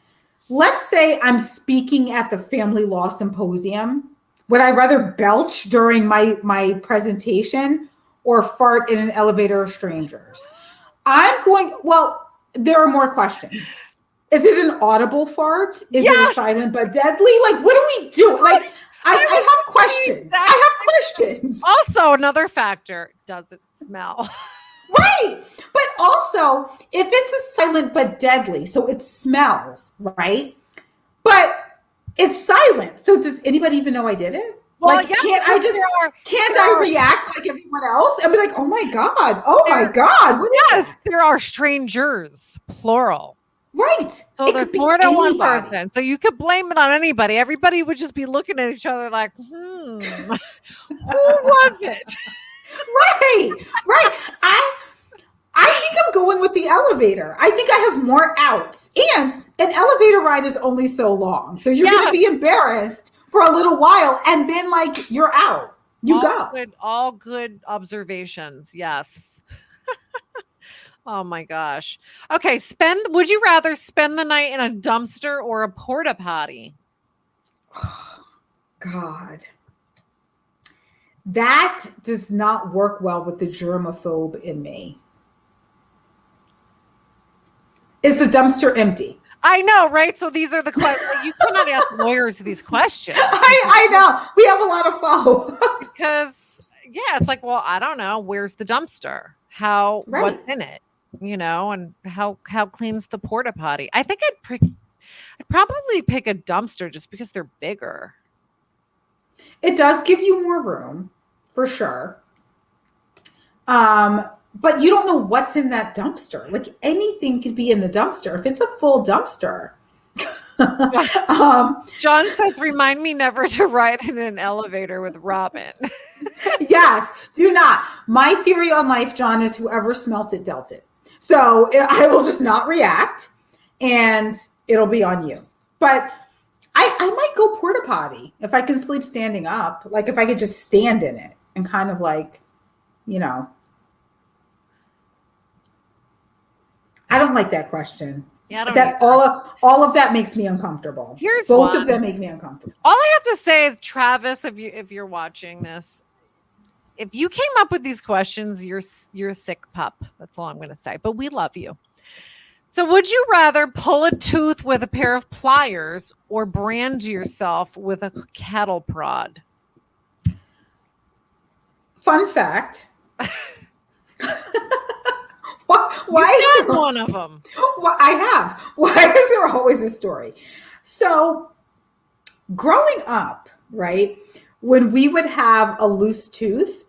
let's say I'm speaking at the family law symposium. Would I rather belch during my presentation or fart in an elevator of strangers? Well, there are more questions. Is it an audible fart? Is it a Yes! silent but deadly? Like, what do we do? Like, I have questions. exact I have questions. Also, another factor, does it smell? Right. But also, if it's a silent but deadly, so it smells, right? But it's silent. So does anybody even know I did it? Well, Like, yeah, can't I because just can't there I are- react like everyone else and be like, oh my God, oh my There- God. What is Yes, that? there are strangers, plural. Right. So It there's could be more than one anybody. person. So you could blame it on anybody. Everybody would just be looking at each other like, who was it? Right. Right. I think I'm going with the elevator. I think I have more outs. And an elevator ride is only so long. So you're going to be embarrassed for a little while and then like you're out. You go. All good observations. Yes. Oh my gosh. Okay, would you rather spend the night in a dumpster or a porta potty? God. That does not work well with the germaphobe in me. Is the dumpster empty? I know, right? So these are the questions. You cannot ask lawyers these questions. I know. We have a lot of foe. Because yeah, it's like, well, I don't know. Where's the dumpster? Right. What's in it? You know, and how clean's the porta potty? I think I'd probably pick a dumpster just because they're bigger. It does give you more room, for sure. But you don't know what's in that dumpster. Like anything could be in the dumpster. If it's a full dumpster. John says, remind me never to ride in an elevator with Robin. Yes, do not. My theory on life, John, is whoever smelt it dealt it. So I will just not react and it'll be on you. But I might go porta potty if I can sleep standing up. Like if I could just stand in it and kind of like, you know. I don't like that question. Yeah, I don't that all of that makes me uncomfortable. Here's both one. of them make me uncomfortable. All I have to say is, Travis, if you're watching this, if you came up with these questions, you're a sick pup. That's all I'm going to say. But we love you. So, would you rather pull a tooth with a pair of pliers or brand yourself with a cattle prod? Fun fact. Why You've is done one of them? Well, I have. Why is there always a story? So, growing up, right, when we would have a loose tooth,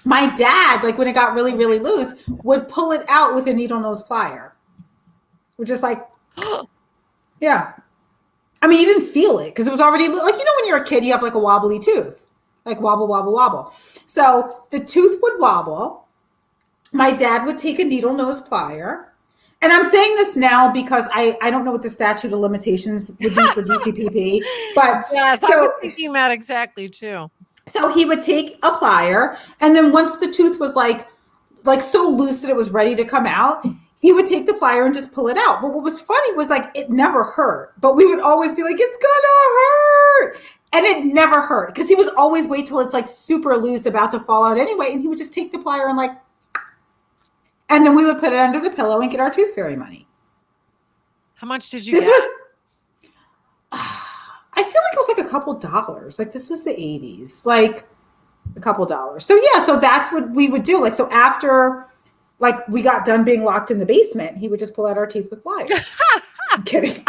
my dad, like when it got really, really loose, would pull it out with a needle nose plier. We're just like, yeah. I mean, you didn't feel it because it was already like, you know, when you're a kid, you have like a wobbly tooth, like wobble, wobble, wobble. So the tooth would wobble. My dad would take a needle nose plier. And I'm saying this now because I don't know what the statute of limitations would be for DCPP, but yes, I was thinking that exactly too. So he would take a plier, and then once the tooth was like so loose that it was ready to come out, he would take the plier and just pull it out. But what was funny was like it never hurt, but we would always be like, it's gonna hurt. And it never hurt because he was always wait till it's like super loose, about to fall out anyway. And he would just take the plier and and then we would put it under the pillow and get our tooth fairy money. How much did you This get? was, I feel like it was like a couple dollars. Like this was the 80s, like a couple dollars. So yeah, so that's what we would do. Like, so after like we got done being locked in the basement, he would just pull out our teeth with pliers. I'm kidding.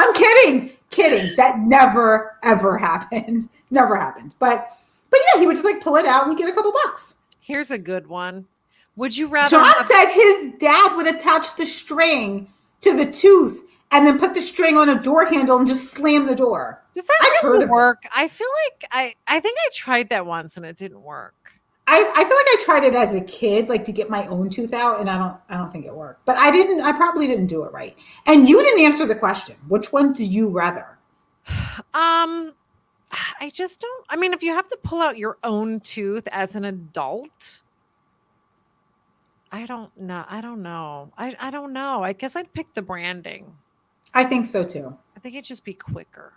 Kidding. That never, ever happened. Never happened. But yeah, he would just like pull it out and we get a couple bucks. Here's a good one. Would you rather? John said his dad would attach the string to the tooth and then put the string on a door handle and just slam the door. Does that really work? I feel like I think I tried that once and it didn't work. I feel like I tried it as a kid, like to get my own tooth out, and I don't think it worked. But I probably didn't do it right. And you didn't answer the question. Which one do you rather? I just don't. I mean, if you have to pull out your own tooth as an adult, I don't know. I don't know. I don't know. I guess I'd pick the branding. I think so too. I think it'd just be quicker.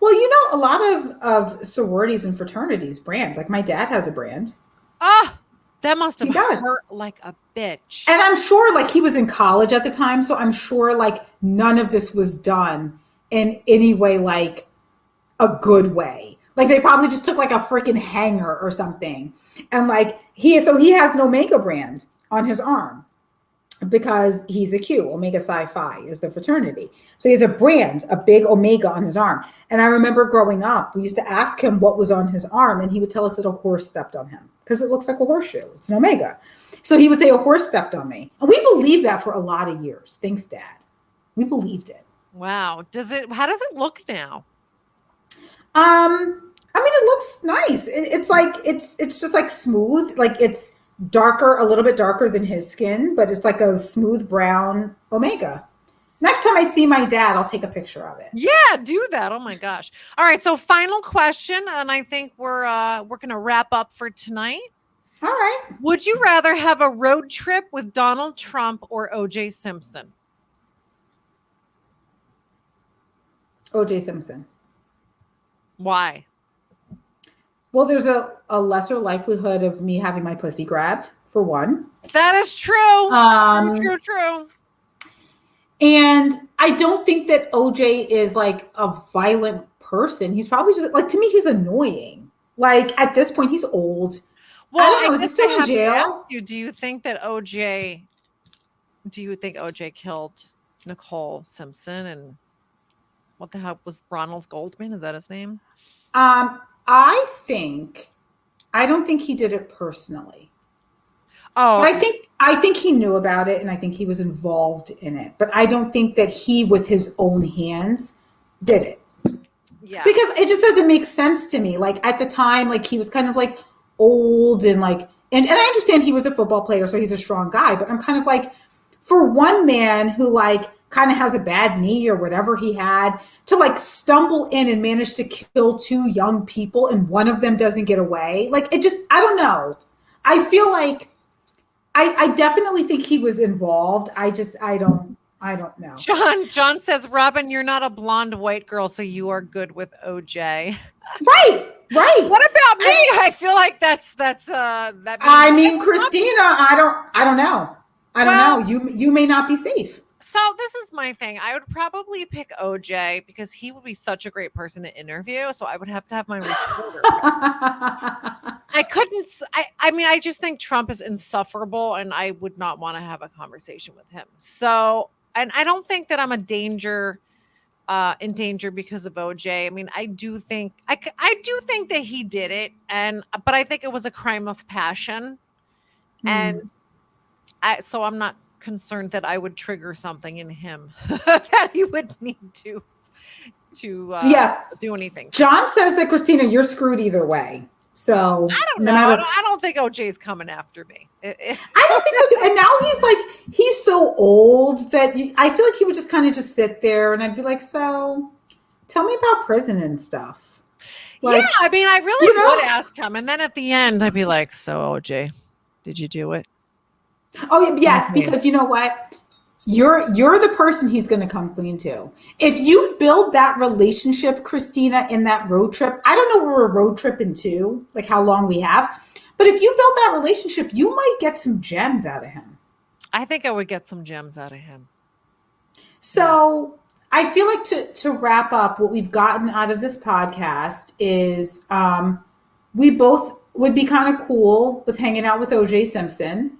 Well, a lot of sororities and fraternities brand. Like my dad has a brand. Oh, that must He have does. hurt like a bitch. And I'm sure like he was in college at the time, so I'm sure like none of this was done in any way like a good way. Like they probably just took like a freaking hanger or something. And like he has an Omega brand on his arm because he's a Q. Omega Psi Phi is the fraternity. So he has a brand, a big Omega on his arm. And I remember growing up, we used to ask him what was on his arm, and he would tell us that a horse stepped on him because it looks like a horseshoe. It's an Omega. So he would say, a horse stepped on me. And we believed that for a lot of years. Thanks, Dad. We believed it. Wow. How does it look now? I mean, it looks nice. It's like it's just like smooth. Like it's darker, a little bit darker than his skin, but it's like a smooth brown Omega. Next time I see my dad, I'll take a picture of it. Yeah, do that. Oh my gosh. All right. So final question, and I think we're gonna wrap up for tonight. All right. Would you rather have a road trip with Donald Trump or OJ Simpson? OJ Simpson. Why? Well, there's a lesser likelihood of me having my pussy grabbed, for one. That is true. True. And I don't think that OJ is like a violent person. He's probably just like, to me, he's annoying. Like at this point, he's old. Well, I don't know. Is he guess I still in have to ask jail? you, do you think OJ killed Nicole Simpson? And what the hell was Ronald Goldman? Is that his name? I don't think he did it personally. Oh, But I think he knew about it and I think he was involved in it. But I don't think that he with his own hands did it. yeah. Because it just doesn't make sense to me. Like at the time, like he was kind of like old and like and I understand he was a football player, so he's a strong guy, but I'm kind of like, for one man who like kind of has a bad knee or whatever he had, to like stumble in and manage to kill two young people and one of them doesn't get away. Like it just, I don't know. I feel like I definitely think he was involved. I don't know. John says, Robin, you're not a blonde white girl, so you are good with OJ. Right. What about me? I feel like that's that. I mean, Christina, I don't know. I don't know. You may not be safe. So this is my thing. I would probably pick OJ because he would be such a great person to interview. So I would have to have my reporter. I couldn't. I mean, I just think Trump is insufferable, and I would not want to have a conversation with him. So, and I don't think that I'm in danger because of OJ. I mean, I do think that he did it, but I think it was a crime of passion, and so I'm not concerned that I would trigger something in him that he would need to do anything. John says that, Christina, you're screwed either way. So I don't know. I don't think OJ's coming after me. I don't think so too. And now he's so old that I feel like he would just kind of just sit there and I'd be like, so tell me about prison and stuff. Like, yeah, I mean, I really would ask him. And then at the end, I'd be like, so OJ, did you do it? Oh, yes, because you know what? You're the person he's going to come clean to. If you build that relationship, Christina, in that road trip, I don't know where we're road tripping to, like how long we have, but if you build that relationship, you might get some gems out of him. I think I would get some gems out of him. So I feel like to wrap up, what we've gotten out of this podcast is we both would be kind of cool with hanging out with OJ Simpson.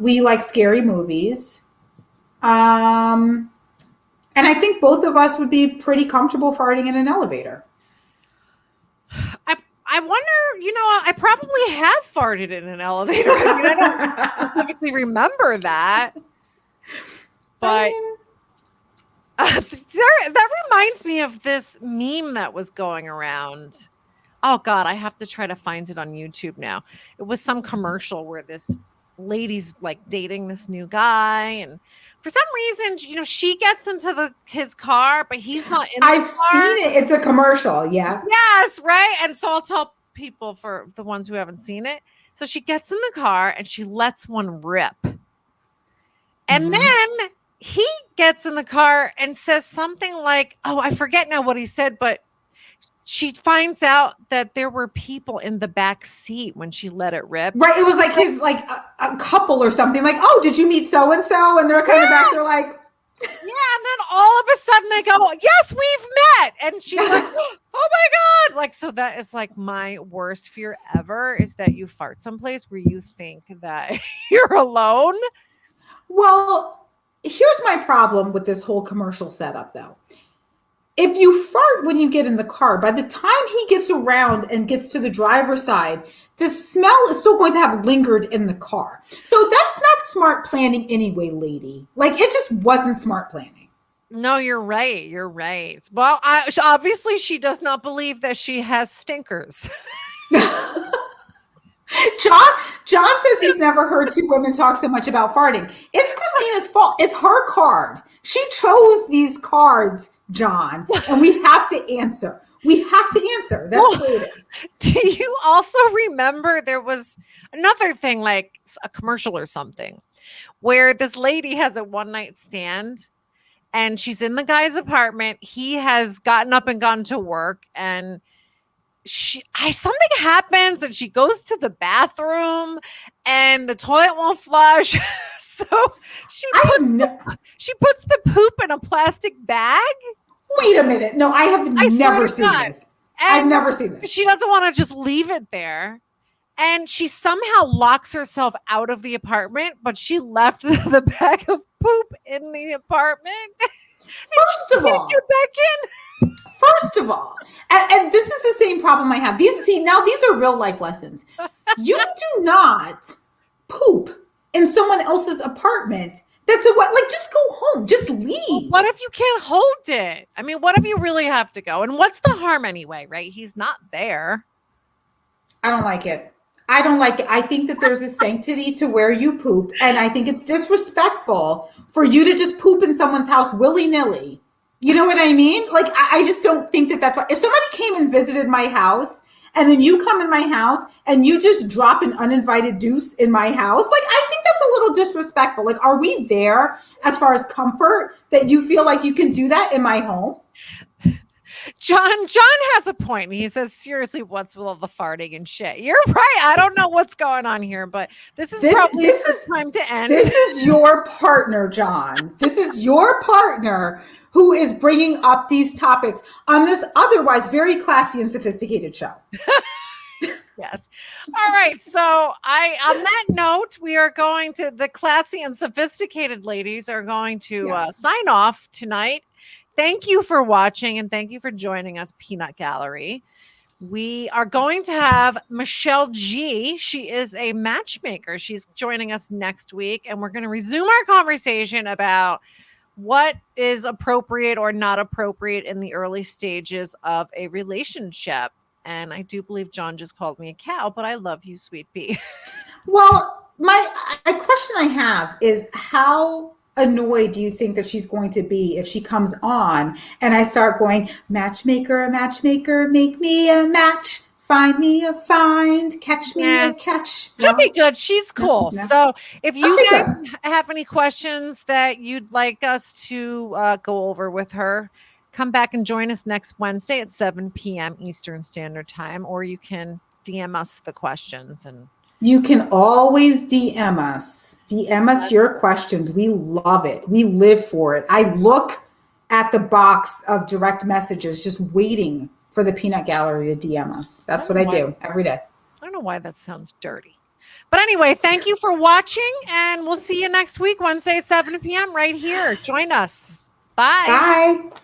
We like scary movies. And I think both of us would be pretty comfortable farting in an elevator. I wonder, I probably have farted in an elevator. I mean, I don't specifically remember that. But that reminds me of this meme that was going around. Oh, God, I have to try to find it on YouTube now. It was some commercial where this lady's like dating this new guy, and for some reason, she gets into his car, but he's not in the car. I've seen it. It's a commercial. Yeah. Yes. Right. And so I'll tell people, for the ones who haven't seen it. So she gets in the car and she lets one rip. And then he gets in the car and says something like, oh, I forget now what he said, but she finds out that there were people in the back seat when she let it rip. Right. It was like his like a couple or something. Like, oh, did you meet so and so? And they're kind of back there like, yeah. And then all of a sudden they go, yes, we've met. And she's like, oh my God. Like, so that is like my worst fear ever, is that you fart someplace where you think that you're alone. well, here's my problem with this whole commercial setup, though. If you fart when you get in the car, by the time he gets around and gets to the driver's side, the smell is still going to have lingered in the car. So that's not smart planning anyway, lady. Like, it just wasn't smart planning. No, you're right. You're right. Well, obviously she does not believe that she has stinkers. John says he's never heard two women talk so much about farting. It's Christina's fault. It's her card. She chose these cards, John, and we have to answer. We have to answer. That's the way it is. Do you also remember there was another thing, like a commercial or something, where this lady has a one night stand and she's in the guy's apartment. He has gotten up and gone to work, and something happens and she goes to the bathroom and the toilet won't flush. So she puts the poop in a plastic bag. Wait a minute. No, I have never seen this. I've never seen this. She doesn't want to just leave it there. And she somehow locks herself out of the apartment, but she left the bag of poop in the apartment. First of all, get back in. First of all, and this is the same problem I have. These are real life lessons. You do not poop in someone else's apartment. That's just go home. Just leave. Well, what if you can't hold it? I mean, what if you really have to go? And what's the harm anyway, right? He's not there. I don't like it. I think that there's a sanctity to where you poop. And I think it's disrespectful for you to just poop in someone's house willy-nilly. You know what I mean? Like, I just don't think that that's right. If somebody came and visited my house and then you come in my house and you just drop an uninvited deuce in my house, like, I think that's a little disrespectful. Like, are we there as far as comfort that you feel like you can do that in my home? John has a point. He says, seriously, what's with all the farting and shit? You're right. I don't know what's going on here, but this is probably time to end. This is your partner, John. This is your partner who is bringing up these topics on this otherwise very classy and sophisticated show. Yes. All right. So on that note, we are going to, the classy and sophisticated ladies are going to sign off tonight. Thank you for watching and thank you for joining us, Peanut Gallery. We are going to have Michelle G. She is a matchmaker. She's joining us next week, and we're going to resume our conversation about what is appropriate or not appropriate in the early stages of a relationship. And I do believe John just called me a cow, but I love you, sweet pea. Well, a question I have is, how annoyed do you think that she's going to be if she comes on and I start going, matchmaker, make me a match, find me a find, catch me a catch? She'll be good. She's cool. No. So if you guys have any questions that you'd like us to go over with her, come back and join us next Wednesday at 7 p.m. Eastern Standard Time, or you can DM us the questions. And you can always DM us. DM us your questions. We love it. We live for it. I look at the box of direct messages just waiting for the Peanut Gallery to DM us. That's what I do every day. I don't know why that sounds dirty. But anyway, thank you for watching, and we'll see you next week, Wednesday, 7 p.m. right here. Join us. Bye. Bye.